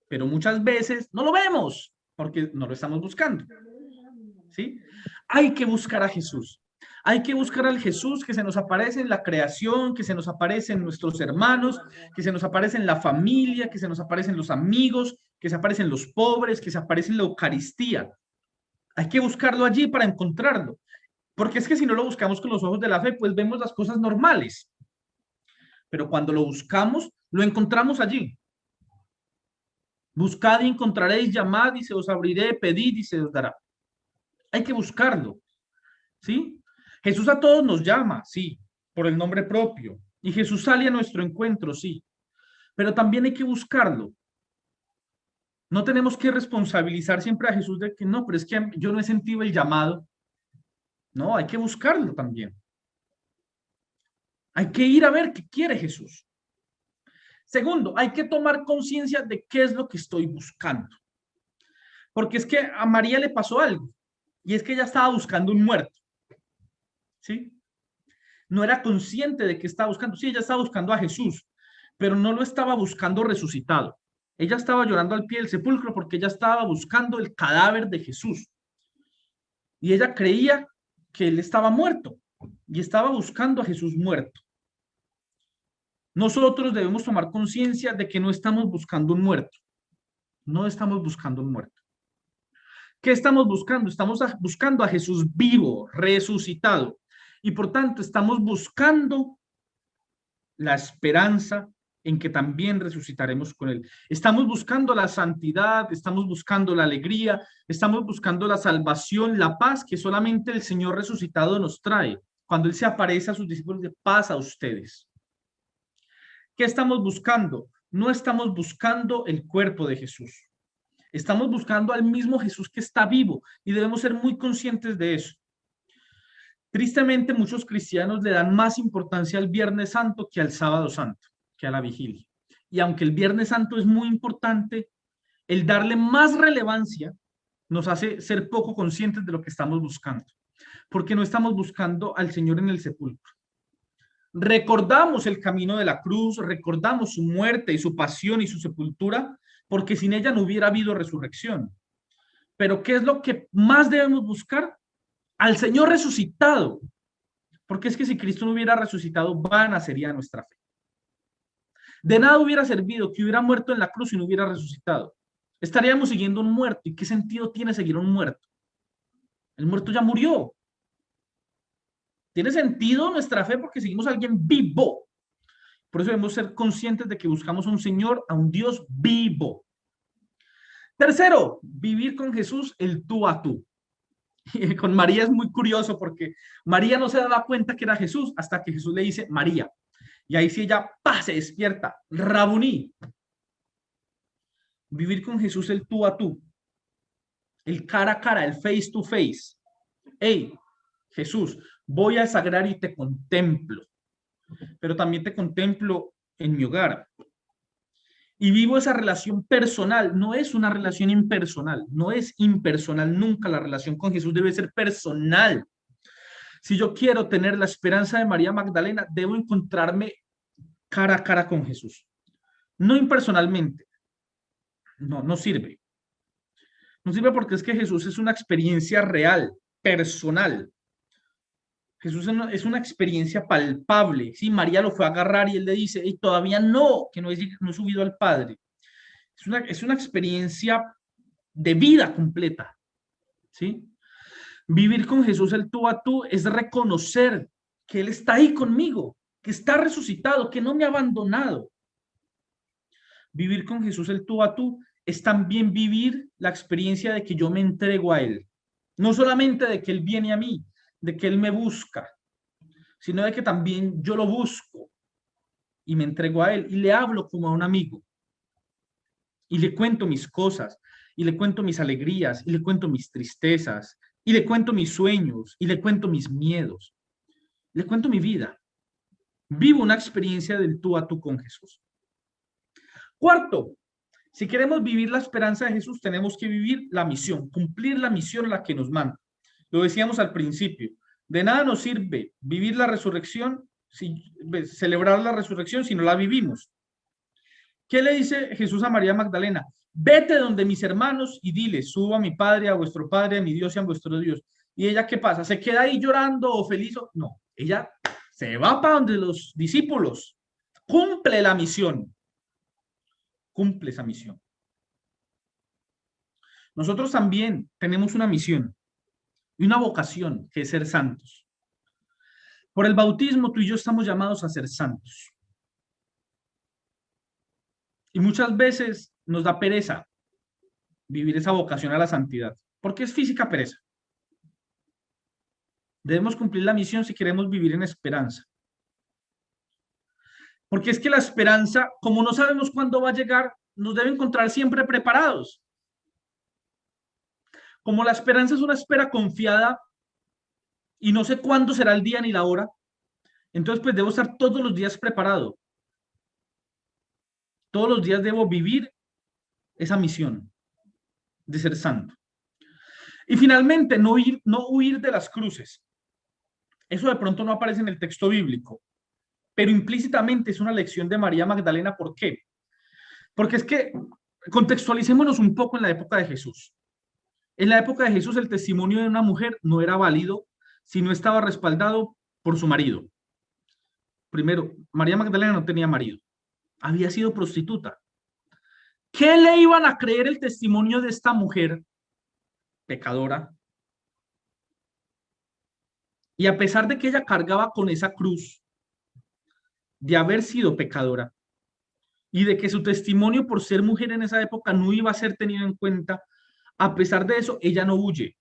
pero muchas veces no lo vemos porque no lo estamos buscando. ¿Sí? Hay que buscar a Jesús. Hay que buscar al Jesús que se nos aparece en la creación, que se nos aparece en nuestros hermanos, que se nos aparece en la familia, que se nos aparece en los amigos, que se aparece en los pobres, que se aparece en la Eucaristía. Hay que buscarlo allí para encontrarlo. Porque es que si no lo buscamos con los ojos de la fe, pues vemos las cosas normales. Pero cuando lo buscamos, lo encontramos allí. Buscad y encontraréis, llamad y se os abriré, pedid y se os dará. Hay que buscarlo. ¿Sí? Jesús a todos nos llama, sí, por el nombre propio. Y Jesús sale a nuestro encuentro, sí. Pero también hay que buscarlo. No tenemos que responsabilizar siempre a Jesús de que no, pero es que yo no he sentido el llamado. No, hay que buscarlo también. Hay que ir a ver qué quiere Jesús. Segundo, hay que tomar conciencia de qué es lo que estoy buscando. Porque es que a María le pasó algo. Y es que ella estaba buscando un muerto. ¿Sí? No era consciente de que estaba buscando. Sí, ella estaba buscando a Jesús, pero no lo estaba buscando resucitado. Ella estaba llorando al pie del sepulcro porque ella estaba buscando el cadáver de Jesús. Y ella creía que él estaba muerto y estaba buscando a Jesús muerto. Nosotros debemos tomar conciencia de que no estamos buscando un muerto. No estamos buscando un muerto. ¿Qué estamos buscando? Estamos buscando a Jesús vivo, resucitado. Y por tanto estamos buscando la esperanza en que también resucitaremos con Él. Estamos buscando la santidad, estamos buscando la alegría, estamos buscando la salvación, la paz que solamente el Señor resucitado nos trae. Cuando Él se aparece a sus discípulos, de paz a ustedes. ¿Qué estamos buscando? No estamos buscando el cuerpo de Jesús. Estamos buscando al mismo Jesús que está vivo y debemos ser muy conscientes de eso. Tristemente, muchos cristianos le dan más importancia al Viernes Santo que al Sábado Santo, que a la vigilia. Y aunque el Viernes Santo es muy importante, el darle más relevancia nos hace ser poco conscientes de lo que estamos buscando, porque no estamos buscando al Señor en el sepulcro. Recordamos el camino de la cruz, recordamos su muerte y su pasión y su sepultura, porque sin ella no hubiera habido resurrección. Pero ¿qué es lo que más debemos buscar? Al Señor resucitado, porque es que si Cristo no hubiera resucitado, vana sería nuestra fe. De nada hubiera servido que hubiera muerto en la cruz y no hubiera resucitado. Estaríamos siguiendo un muerto. ¿Y qué sentido tiene seguir a un muerto? El muerto ya murió. Tiene sentido nuestra fe porque seguimos a alguien vivo. Por eso debemos ser conscientes de que buscamos a un Señor, a un Dios vivo. Tercero, vivir con Jesús el tú a tú. Y con María es muy curioso porque María no se daba cuenta que era Jesús hasta que Jesús le dice María. Y ahí sí ella se despierta. Rabuní. Vivir con Jesús el tú a tú. El cara a cara, el face to face. Hey, Jesús, voy al sagrario y te contemplo. Pero también te contemplo en mi hogar. Y vivo esa relación personal, no es una relación impersonal, no es impersonal nunca, la relación con Jesús debe ser personal. Si yo quiero tener la esperanza de María Magdalena, debo encontrarme cara a cara con Jesús, no impersonalmente. No sirve. No sirve porque es que Jesús es una experiencia real, personal. Jesús es una experiencia palpable. Sí, María lo fue a agarrar y él le dice, y todavía no, que no he subido al Padre. Es una experiencia de vida completa. ¿Sí? Vivir con Jesús el tú a tú es reconocer que Él está ahí conmigo, que está resucitado, que no me ha abandonado. Vivir con Jesús el tú a tú es también vivir la experiencia de que yo me entrego a Él. No solamente de que Él viene a mí, de que Él me busca, sino de que también yo lo busco y me entrego a Él y le hablo como a un amigo. Y le cuento mis cosas, y le cuento mis alegrías, y le cuento mis tristezas, y le cuento mis sueños, y le cuento mis miedos. Le cuento mi vida. Vivo una experiencia del tú a tú con Jesús. Cuarto, si queremos vivir la esperanza de Jesús, tenemos que vivir la misión, cumplir la misión a la que nos manda. Lo decíamos al principio. De nada nos sirve vivir la resurrección, celebrar la resurrección si no la vivimos. ¿Qué le dice Jesús a María Magdalena? Vete donde mis hermanos y dile, subo a mi Padre, a vuestro Padre, a mi Dios y a vuestro Dios. ¿Y ella qué pasa? ¿Se queda ahí llorando o feliz? No, ella se va para donde los discípulos. Cumple la misión. Cumple esa misión. Nosotros también tenemos una misión y una vocación que es ser santos. Por el bautismo tú y yo estamos llamados a ser santos. Y muchas veces nos da pereza vivir esa vocación a la santidad, porque es física pereza. Debemos cumplir la misión si queremos vivir en esperanza. Porque es que la esperanza, como no sabemos cuándo va a llegar, nos debe encontrar siempre preparados. Como la esperanza es una espera confiada y no sé cuándo será el día ni la hora, entonces pues debo estar todos los días preparado. Todos los días debo vivir esa misión de ser santo. Y finalmente, no huir de las cruces. Eso de pronto no aparece en el texto bíblico, pero implícitamente es una lección de María Magdalena. ¿Por qué? Porque es que contextualicémonos un poco en la época de Jesús. En la época de Jesús el testimonio de una mujer no era válido si no estaba respaldado por su marido. Primero, María Magdalena no tenía marido. Había sido prostituta. ¿Qué le iban a creer el testimonio de esta mujer pecadora? Y a pesar de que ella cargaba con esa cruz de haber sido pecadora y de que su testimonio por ser mujer en esa época no iba a ser tenido en cuenta, a pesar de eso, ella no huye.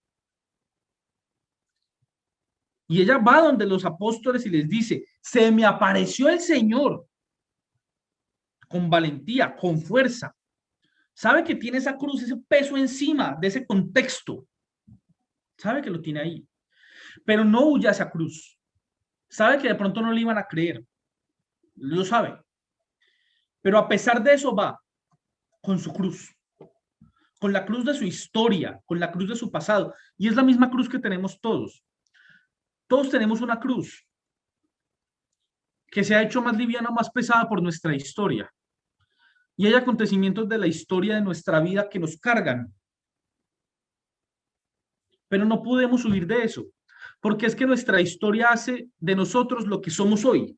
Y ella va donde los apóstoles y les dice, se me apareció el Señor. con valentía, con fuerza. Sabe que tiene esa cruz, ese peso encima de ese contexto. Sabe que lo tiene ahí. Pero no huye a esa cruz. Sabe que de pronto no le iban a creer. Lo sabe. Pero a pesar de eso va con su cruz. Con la cruz de su historia, con la cruz de su pasado. Y es la misma cruz que tenemos todos. Todos tenemos una cruz que se ha hecho más liviana, más pesada por nuestra historia. Y hay acontecimientos de la historia de nuestra vida que nos cargan. Pero no podemos huir de eso, porque es que nuestra historia hace de nosotros lo que somos hoy.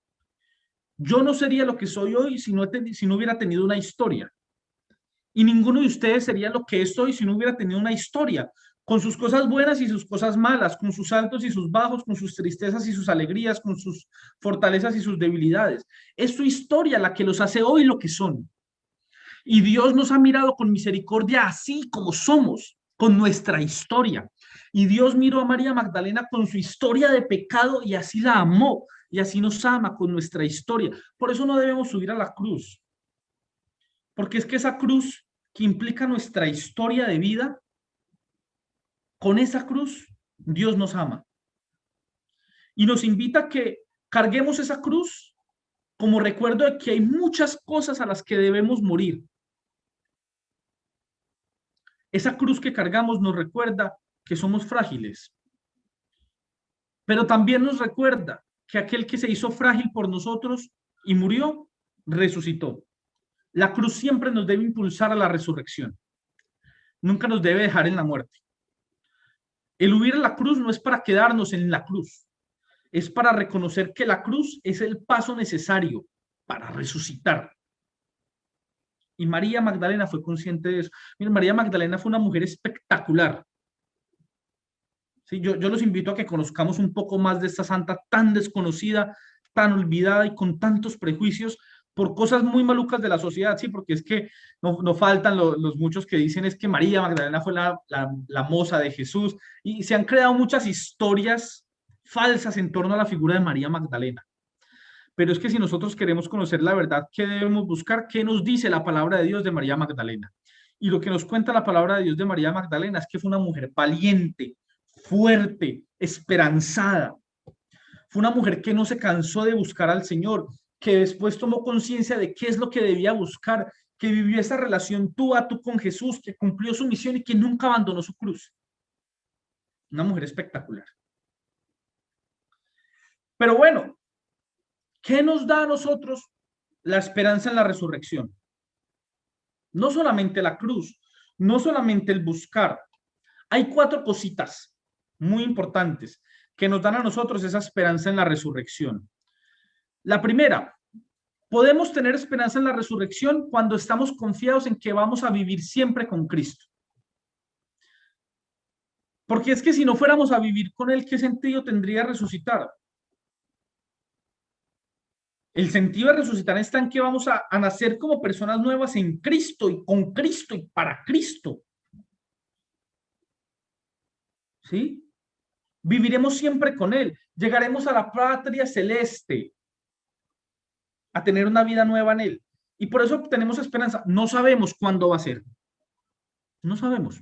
Yo no sería lo que soy hoy si no hubiera tenido una historia. Y ninguno de ustedes sería lo que es hoy si no hubiera tenido una historia, con sus cosas buenas y sus cosas malas, con sus altos y sus bajos, con sus tristezas y sus alegrías, con sus fortalezas y sus debilidades. Es su historia la que los hace hoy lo que son. Y Dios nos ha mirado con misericordia así como somos, con nuestra historia. Y Dios miró a María Magdalena con su historia de pecado y así la amó. Y así nos ama con nuestra historia. Por eso no debemos subir a la cruz. Porque es que esa cruz que implica nuestra historia de vida, con esa cruz Dios nos ama. Y nos invita a que carguemos esa cruz como recuerdo de que hay muchas cosas a las que debemos morir. Esa cruz que cargamos nos recuerda que somos frágiles, pero también nos recuerda que aquel que se hizo frágil por nosotros y murió, resucitó. La cruz siempre nos debe impulsar a la resurrección. Nunca nos debe dejar en la muerte. El huir a la cruz no es para quedarnos en la cruz, es para reconocer que la cruz es el paso necesario para resucitar. Y María Magdalena fue consciente de eso. Mira, María Magdalena fue una mujer espectacular. Sí, yo los invito a que conozcamos un poco más de esta santa tan desconocida, tan olvidada y con tantos prejuicios por cosas muy malucas de la sociedad, sí, porque es que no faltan los muchos que dicen es que María Magdalena fue la moza de Jesús y se han creado muchas historias falsas en torno a la figura de María Magdalena. Pero es que si nosotros queremos conocer la verdad, ¿qué debemos buscar? ¿Qué nos dice la palabra de Dios de María Magdalena? Y lo que nos cuenta la palabra de Dios de María Magdalena es que fue una mujer valiente, fuerte, esperanzada. Fue una mujer que no se cansó de buscar al Señor, que después tomó conciencia de qué es lo que debía buscar, que vivió esa relación tú a tú con Jesús, que cumplió su misión y que nunca abandonó su cruz. Una mujer espectacular. Pero bueno, ¿qué nos da a nosotros la esperanza en la resurrección? No solamente la cruz, no solamente el buscar. Hay 4 cositas muy importantes que nos dan a nosotros esa esperanza en la resurrección. La primera, podemos tener esperanza en la resurrección cuando estamos confiados en que vamos a vivir siempre con Cristo. Porque es que si no fuéramos a vivir con Él, ¿qué sentido tendría resucitar? El sentido de resucitar está en que vamos a nacer como personas nuevas en Cristo y con Cristo y para Cristo. ¿Sí? Viviremos siempre con Él. Llegaremos a la patria celeste, a tener una vida nueva en Él. Y por eso tenemos esperanza. No sabemos cuándo va a ser. No sabemos.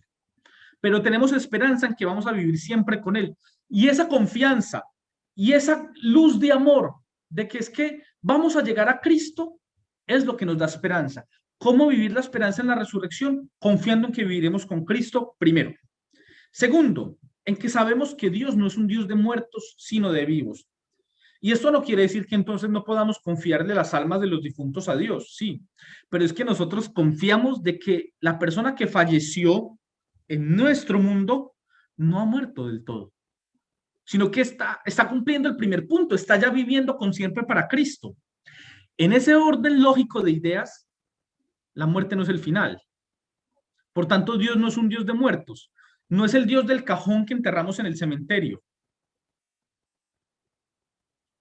Pero tenemos esperanza en que vamos a vivir siempre con Él. Y esa confianza y esa luz de amor de que es que vamos a llegar a Cristo es lo que nos da esperanza. ¿Cómo vivir la esperanza en la resurrección? Confiando en que viviremos con Cristo primero. Segundo, en que sabemos que Dios no es un Dios de muertos, sino de vivos. Y esto no quiere decir que entonces no podamos confiarle las almas de los difuntos a Dios, sí, pero es que nosotros confiamos de que la persona que falleció en nuestro mundo no ha muerto del todo, sino que está cumpliendo el primer punto, está ya viviendo con siempre para Cristo. En ese orden lógico de ideas, la muerte no es el final. Por tanto, Dios no es un Dios de muertos, no es el Dios del cajón que enterramos en el cementerio.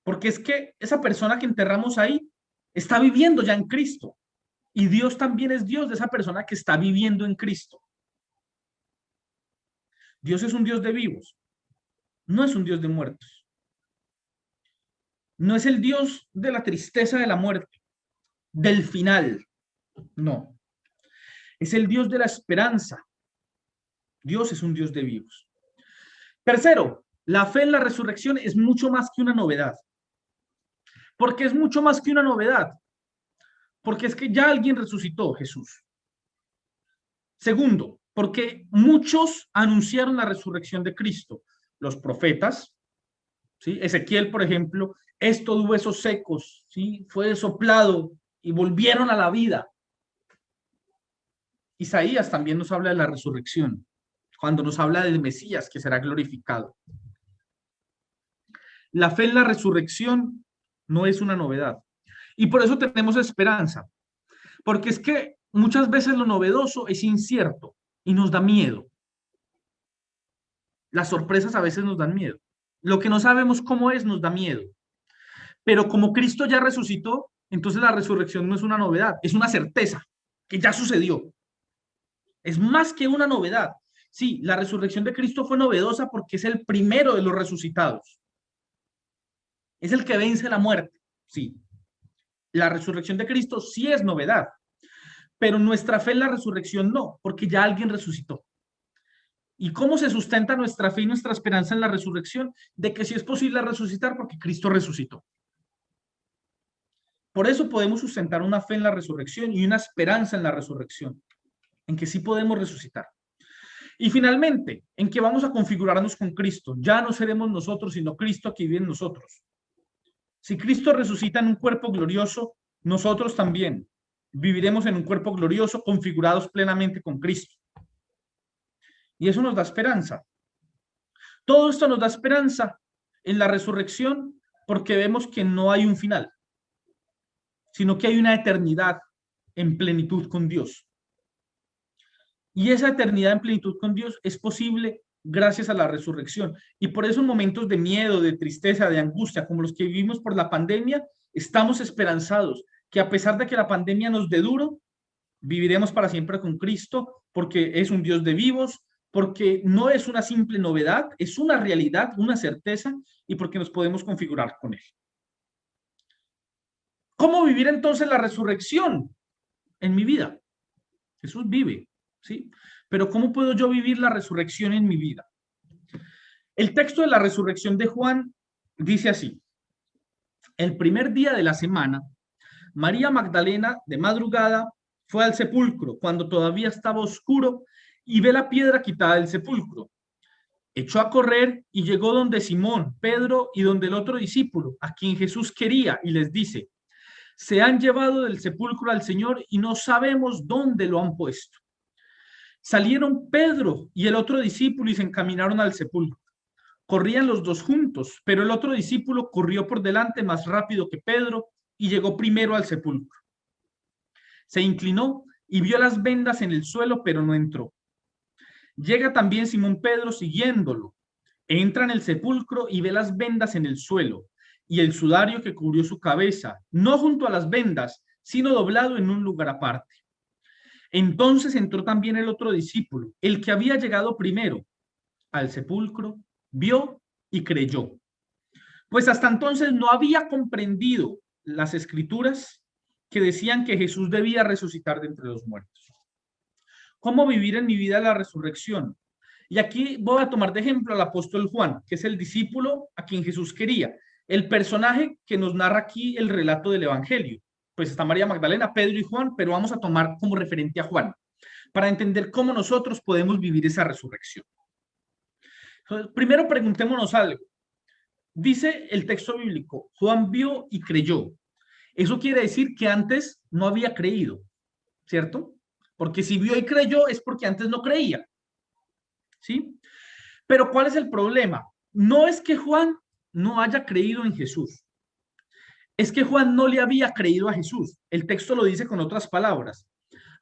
Porque es que esa persona que enterramos ahí está viviendo ya en Cristo. Y Dios también es Dios de esa persona que está viviendo en Cristo. Dios es un Dios de vivos, no es un Dios de muertos. No es el Dios de la tristeza de la muerte. del final. No. Es el Dios de la esperanza. Dios es un Dios de vivos. Tercero, la fe en la resurrección es mucho más que una novedad. ¿Por qué es mucho más que una novedad? Porque es que ya alguien resucitó, Jesús. Segundo, porque muchos anunciaron la resurrección de Cristo. Los profetas, ¿sí? Ezequiel, por ejemplo, estos huesos secos, ¿sí? Fue soplado y volvieron a la vida. Isaías también nos habla de la resurrección, cuando nos habla del Mesías que será glorificado. La fe en la resurrección no es una novedad. Y por eso tenemos esperanza. Porque es que muchas veces lo novedoso es incierto y nos da miedo. Las sorpresas a veces nos dan miedo. Lo que no sabemos cómo es nos da miedo. Pero como Cristo ya resucitó, entonces la resurrección no es una novedad, es una certeza que ya sucedió. Es más que una novedad. Sí, la resurrección de Cristo fue novedosa porque es el primero de los resucitados. Es el que vence la muerte. Sí. La resurrección de Cristo sí es novedad. Pero nuestra fe en la resurrección no, porque ya alguien resucitó. ¿Y cómo se sustenta nuestra fe y nuestra esperanza en la resurrección? De que sí es posible resucitar porque Cristo resucitó. Por eso podemos sustentar una fe en la resurrección y una esperanza en la resurrección, en que sí podemos resucitar. Y finalmente, en que vamos a configurarnos con Cristo. Ya no seremos nosotros, sino Cristo que vive en nosotros. Si Cristo resucita en un cuerpo glorioso, nosotros también viviremos en un cuerpo glorioso, configurados plenamente con Cristo. Y eso nos da esperanza. Todo esto nos da esperanza en la resurrección porque vemos que no hay un final, sino que hay una eternidad en plenitud con Dios. Y esa eternidad en plenitud con Dios es posible gracias a la resurrección. Y por eso en momentos de miedo, de tristeza, de angustia, como los que vivimos por la pandemia, estamos esperanzados que a pesar de que la pandemia nos dé duro, viviremos para siempre con Cristo porque es un Dios de vivos, porque no es una simple novedad, es una realidad, una certeza, y porque nos podemos configurar con Él. ¿Cómo vivir entonces la resurrección en mi vida? Jesús vive, ¿sí? Pero ¿cómo puedo yo vivir la resurrección en mi vida? El texto de la resurrección de Juan dice así: el primer día de la semana, María Magdalena, de madrugada, fue al sepulcro cuando todavía estaba oscuro y ve la piedra quitada del sepulcro. Echó a correr y llegó donde Simón, Pedro y donde el otro discípulo, a quien Jesús quería, y les dice: se han llevado del sepulcro al Señor y no sabemos dónde lo han puesto. Salieron Pedro y el otro discípulo y se encaminaron al sepulcro. Corrían los dos juntos, pero el otro discípulo corrió por delante más rápido que Pedro y llegó primero al sepulcro. Se inclinó y vio las vendas en el suelo, pero no entró. Llega también Simón Pedro siguiéndolo. Entra en el sepulcro y ve las vendas en el suelo y el sudario que cubrió su cabeza, no junto a las vendas, sino doblado en un lugar aparte. Entonces entró también el otro discípulo, el que había llegado primero al sepulcro, vio y creyó. Pues hasta entonces no había comprendido las escrituras que decían que Jesús debía resucitar de entre los muertos. ¿Cómo vivir en mi vida la resurrección? Y aquí voy a tomar de ejemplo al apóstol Juan, que es el discípulo a quien Jesús quería, el personaje que nos narra aquí el relato del Evangelio. Pues está María Magdalena, Pedro y Juan, pero vamos a tomar como referente a Juan, para entender cómo nosotros podemos vivir esa resurrección. Entonces, primero preguntémonos algo. Dice el texto bíblico: Juan vio y creyó. Eso quiere decir que antes no había creído, ¿cierto? Porque si vio y creyó es porque antes no creía, ¿sí? Pero ¿cuál es el problema? No es que Juan no haya creído en Jesús. Es que Juan no le había creído a Jesús. El texto lo dice con otras palabras.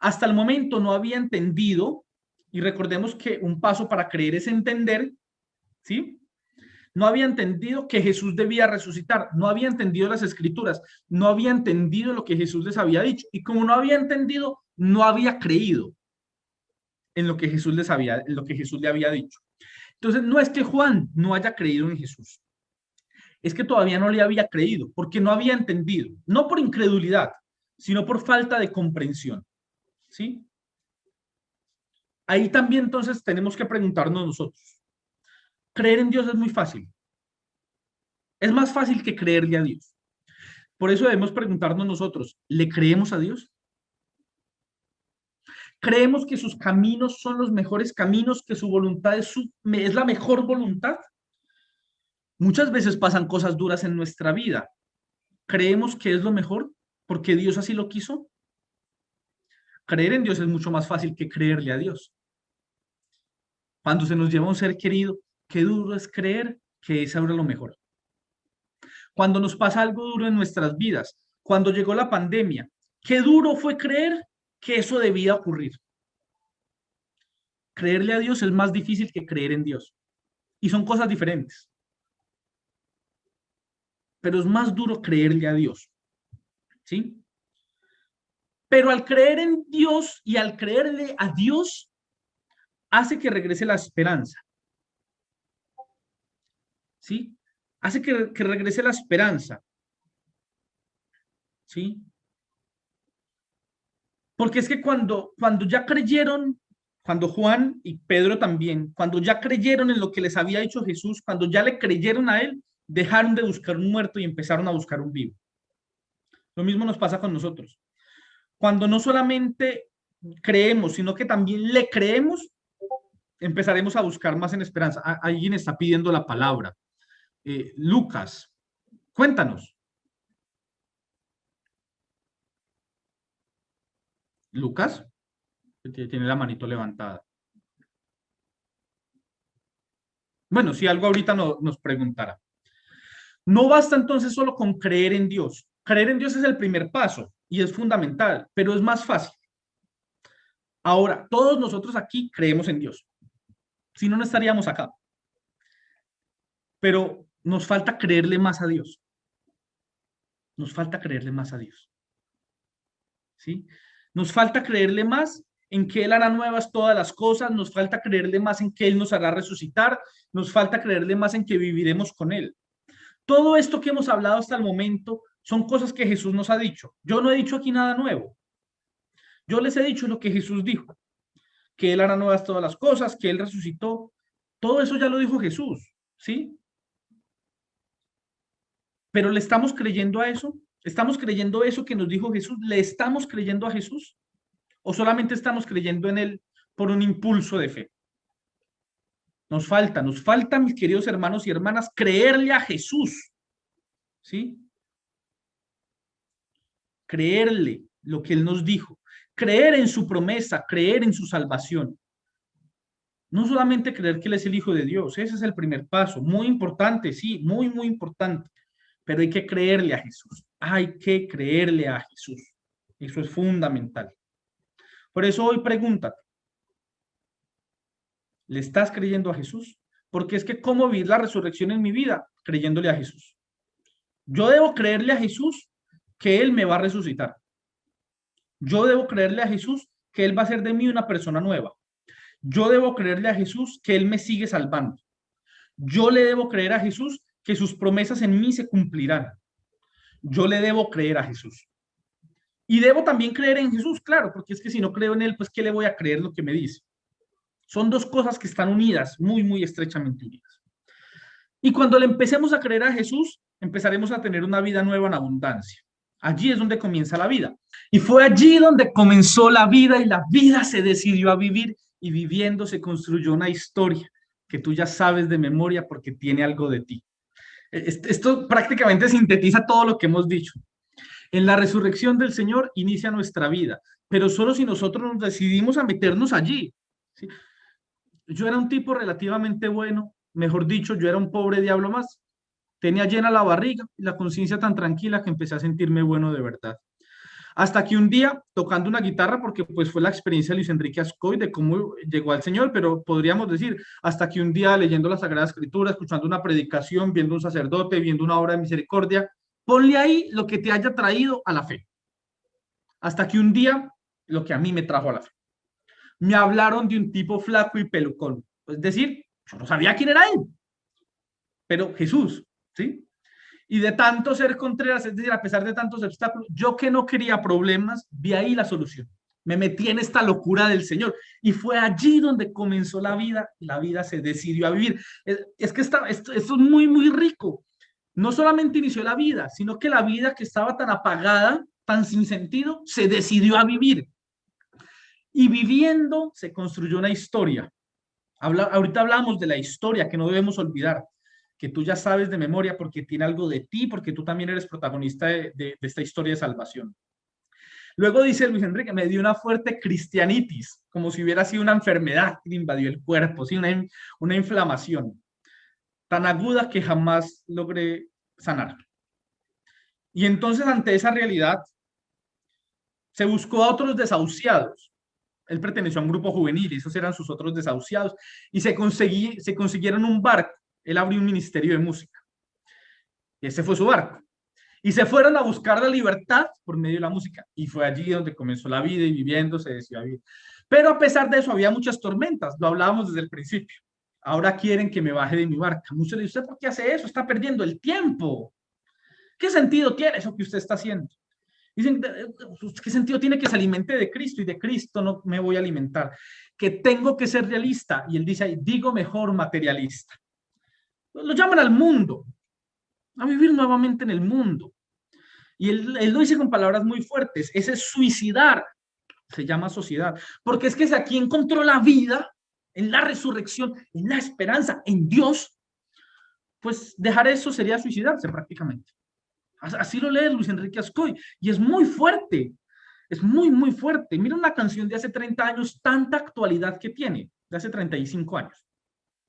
Hasta el momento no había entendido, y recordemos que un paso para creer es entender, ¿sí? No había entendido que Jesús debía resucitar, no había entendido las escrituras, no había entendido lo que Jesús les había dicho. Y como no había entendido, no había creído en lo que Jesús les había, en lo que Jesús le había dicho. Entonces, no es que Juan no haya creído en Jesús, es que todavía no le había creído, porque no había entendido, no por incredulidad, sino por falta de comprensión, ¿sí? Ahí también entonces tenemos que preguntarnos nosotros. Creer en Dios es muy fácil. Es más fácil que creerle a Dios. Por eso debemos preguntarnos nosotros, ¿le creemos a Dios? ¿Creemos que sus caminos son los mejores caminos, que su voluntad es la mejor voluntad? Muchas veces pasan cosas duras en nuestra vida. ¿Creemos que es lo mejor porque Dios así lo quiso? Creer en Dios es mucho más fácil que creerle a Dios. Cuando se nos lleva un ser querido, qué duro es creer que es ahora lo mejor. Cuando nos pasa algo duro en nuestras vidas, cuando llegó la pandemia, qué duro fue creer que eso debía ocurrir. Creerle a Dios es más difícil que creer en Dios. Y son cosas diferentes. Pero es más duro creerle a Dios. ¿Sí? Pero al creer en Dios y al creerle a Dios, hace que regrese la esperanza. ¿Sí? Hace que regrese la esperanza. ¿Sí? Porque es que cuando ya creyeron, cuando Juan y Pedro también, cuando ya creyeron en lo que les había dicho Jesús, cuando ya le creyeron a él, dejaron de buscar un muerto y empezaron a buscar un vivo. Lo mismo nos pasa con nosotros. Cuando no solamente creemos, sino que también le creemos, empezaremos a buscar más en esperanza. Alguien está pidiendo la palabra. Lucas, cuéntanos. Lucas, tiene la manito levantada. Bueno, si algo ahorita nos preguntará. No basta entonces solo con creer en Dios. Creer en Dios es el primer paso y es fundamental, pero es más fácil. Ahora, todos nosotros aquí creemos en Dios. Si no, no estaríamos acá. Pero nos falta creerle más a Dios. Nos falta creerle más a Dios. ¿Sí? Nos falta creerle más en que Él hará nuevas todas las cosas, nos falta creerle más en que Él nos hará resucitar, nos falta creerle más en que viviremos con Él. Todo esto que hemos hablado hasta el momento son cosas que Jesús nos ha dicho. Yo no he dicho aquí nada nuevo. Yo les he dicho lo que Jesús dijo, que Él hará nuevas todas las cosas, que Él resucitó. Todo eso ya lo dijo Jesús, ¿sí? Pero ¿le estamos creyendo a eso? ¿Estamos creyendo eso que nos dijo Jesús? ¿Le estamos creyendo a Jesús? ¿O solamente estamos creyendo en Él por un impulso de fe? Nos falta, mis queridos hermanos y hermanas, creerle a Jesús, ¿sí? Creerle lo que Él nos dijo, creer en su promesa, creer en su salvación. No solamente creer que Él es el Hijo de Dios, ese es el primer paso, muy importante, sí, muy, muy importante, pero hay que creerle a Jesús, hay que creerle a Jesús, eso es fundamental. Por eso hoy pregúntate, ¿le estás creyendo a Jesús? Porque es que ¿cómo vivir la resurrección en mi vida? Creyéndole a Jesús. Yo debo creerle a Jesús que Él me va a resucitar. Yo debo creerle a Jesús que Él va a hacer de mí una persona nueva. Yo debo creerle a Jesús que Él me sigue salvando. Yo le debo creer a Jesús que sus promesas en mí se cumplirán. Yo le debo creer a Jesús. Y debo también creer en Jesús, claro, porque es que si no creo en Él, pues ¿qué le voy a creer lo que me dice? Son dos cosas que están unidas, muy, muy estrechamente unidas. Y cuando le empecemos a creer a Jesús, empezaremos a tener una vida nueva en abundancia. Allí es donde comienza la vida. Y fue allí donde comenzó la vida y la vida se decidió a vivir y viviendo se construyó una historia que tú ya sabes de memoria porque tiene algo de ti. Esto prácticamente sintetiza todo lo que hemos dicho. En la resurrección del Señor inicia nuestra vida, pero solo si nosotros nos decidimos a meternos allí. ¿Sí? Yo era un tipo relativamente bueno, mejor dicho, yo era un pobre diablo más. Tenía llena la barriga y la conciencia tan tranquila que empecé a sentirme bueno de verdad. Hasta que un día, tocando una guitarra, porque pues fue la experiencia de Luis Enrique Ascoy de cómo llegó al Señor, pero podríamos decir, hasta que un día leyendo la Sagrada Escritura, escuchando una predicación, viendo un sacerdote, viendo una obra de misericordia, ponle ahí lo que te haya traído a la fe. Hasta que un día, lo que a mí me trajo a la fe. Me hablaron de un tipo flaco y pelucón. Es decir, yo no sabía quién era él, pero Jesús, ¿sí? Y de tanto ser Contreras, es decir, a pesar de tantos obstáculos, yo que no quería problemas, vi ahí la solución. Me metí en esta locura del Señor. Y fue allí donde comenzó la vida, y la vida se decidió a vivir. Es que esto es muy, muy rico. No solamente inició la vida, sino que la vida que estaba tan apagada, tan sin sentido, se decidió a vivir. Y viviendo se construyó una historia. Ahorita hablamos de la historia que no debemos olvidar, que tú ya sabes de memoria porque tiene algo de ti, porque tú también eres protagonista de esta historia de salvación. Luego dice Luis Enrique, me dio una fuerte cristianitis, como si hubiera sido una enfermedad que invadió el cuerpo, ¿sí? Una inflamación tan aguda que jamás logré sanar. Y entonces ante esa realidad se buscó a otros desahuciados. Él perteneció a un grupo juvenil y esos eran sus otros desahuciados. Y se consiguieron un barco. Él abrió un ministerio de música. Y ese fue su barco. Y se fueron a buscar la libertad por medio de la música. Y fue allí donde comenzó la vida y viviendo se decidió a vivir. Pero a pesar de eso había muchas tormentas. Lo hablábamos desde el principio. Ahora quieren que me baje de mi barca. Muchos dicen, ¿usted por qué hace eso? Está perdiendo el tiempo. ¿Qué sentido tiene eso que usted está haciendo? Dicen, ¿qué sentido tiene que se alimente de Cristo y de Cristo no me voy a alimentar? Que tengo que ser realista. Y él dice ahí, digo mejor materialista. Lo llaman al mundo, a vivir nuevamente en el mundo. Y él lo dice con palabras muy fuertes, ese es suicidar, se llama sociedad. Porque es que si aquí encontró la vida, en la resurrección, en la esperanza, en Dios, pues dejar eso sería suicidarse prácticamente. Así lo lee Luis Enrique Ascoy, y es muy fuerte, es muy, muy fuerte. Mira una canción de hace 30 años, tanta actualidad que tiene, de hace 35 años.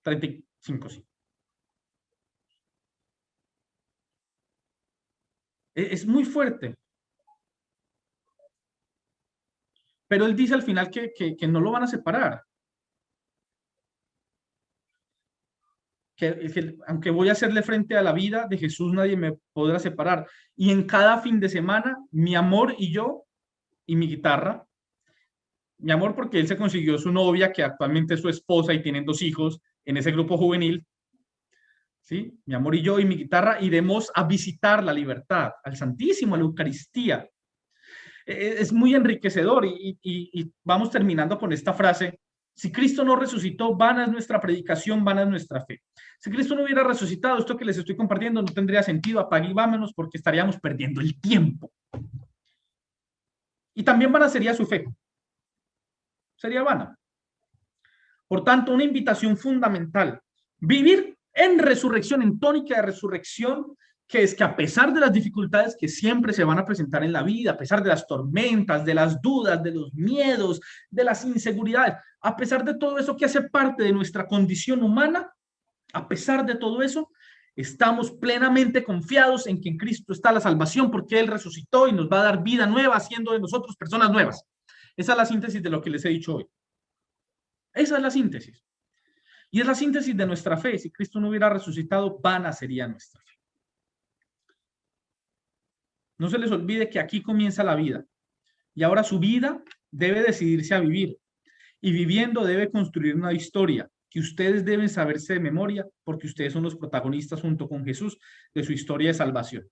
35, sí. Es muy fuerte. Pero él dice al final que no lo van a separar. Que aunque voy a hacerle frente a la vida de Jesús, nadie me podrá separar. Y en cada fin de semana, mi amor y yo, y mi guitarra, mi amor porque él se consiguió su novia, que actualmente es su esposa y tienen 2 hijos en ese grupo juvenil, ¿sí? Mi amor y yo y mi guitarra iremos a visitar la libertad, al Santísimo, a la Eucaristía. Es muy enriquecedor y vamos terminando con esta frase. Si Cristo no resucitó, vana es nuestra predicación, vana es nuestra fe. Si Cristo no hubiera resucitado, esto que les estoy compartiendo no tendría sentido, apague y vámonos porque estaríamos perdiendo el tiempo. Y también vana sería su fe. Sería vana. Por tanto, una invitación fundamental, vivir en resurrección, en tónica de resurrección, que es que a pesar de las dificultades que siempre se van a presentar en la vida, a pesar de las tormentas, de las dudas, de los miedos, de las inseguridades, a pesar de todo eso que hace parte de nuestra condición humana, a pesar de todo eso, estamos plenamente confiados en que en Cristo está la salvación porque Él resucitó y nos va a dar vida nueva, haciendo de nosotros personas nuevas. Esa es la síntesis de lo que les he dicho hoy. Esa es la síntesis. Y es la síntesis de nuestra fe. Si Cristo no hubiera resucitado, vana sería nuestra fe. No se les olvide que aquí comienza la vida. Y ahora su vida debe decidirse a vivir. Y viviendo debe construir una historia que ustedes deben saberse de memoria porque ustedes son los protagonistas junto con Jesús de su historia de salvación.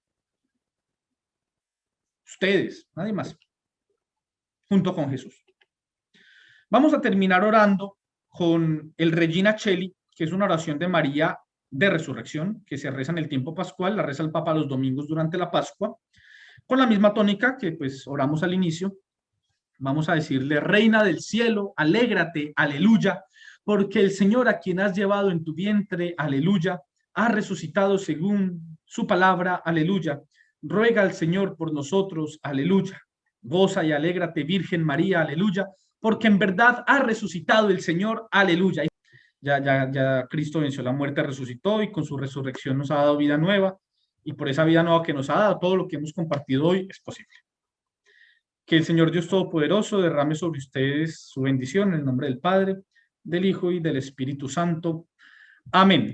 Ustedes, nadie más. Junto con Jesús. Vamos a terminar orando con el Regina Coeli, que es una oración de María de Resurrección, que se reza en el tiempo pascual, la reza el Papa los domingos durante la Pascua, con la misma tónica que pues oramos al inicio. Vamos a decirle, Reina del cielo, alégrate, aleluya, porque el Señor a quien has llevado en tu vientre, aleluya, ha resucitado según su palabra, aleluya. Ruega al Señor por nosotros, aleluya. Goza y alégrate, Virgen María, aleluya, porque en verdad ha resucitado el Señor, aleluya. Ya Cristo venció la muerte, resucitó y con su resurrección nos ha dado vida nueva. Y por esa vida nueva que nos ha dado, todo lo que hemos compartido hoy es posible. Que el Señor Dios Todopoderoso derrame sobre ustedes su bendición en el nombre del Padre, del Hijo y del Espíritu Santo. Amén.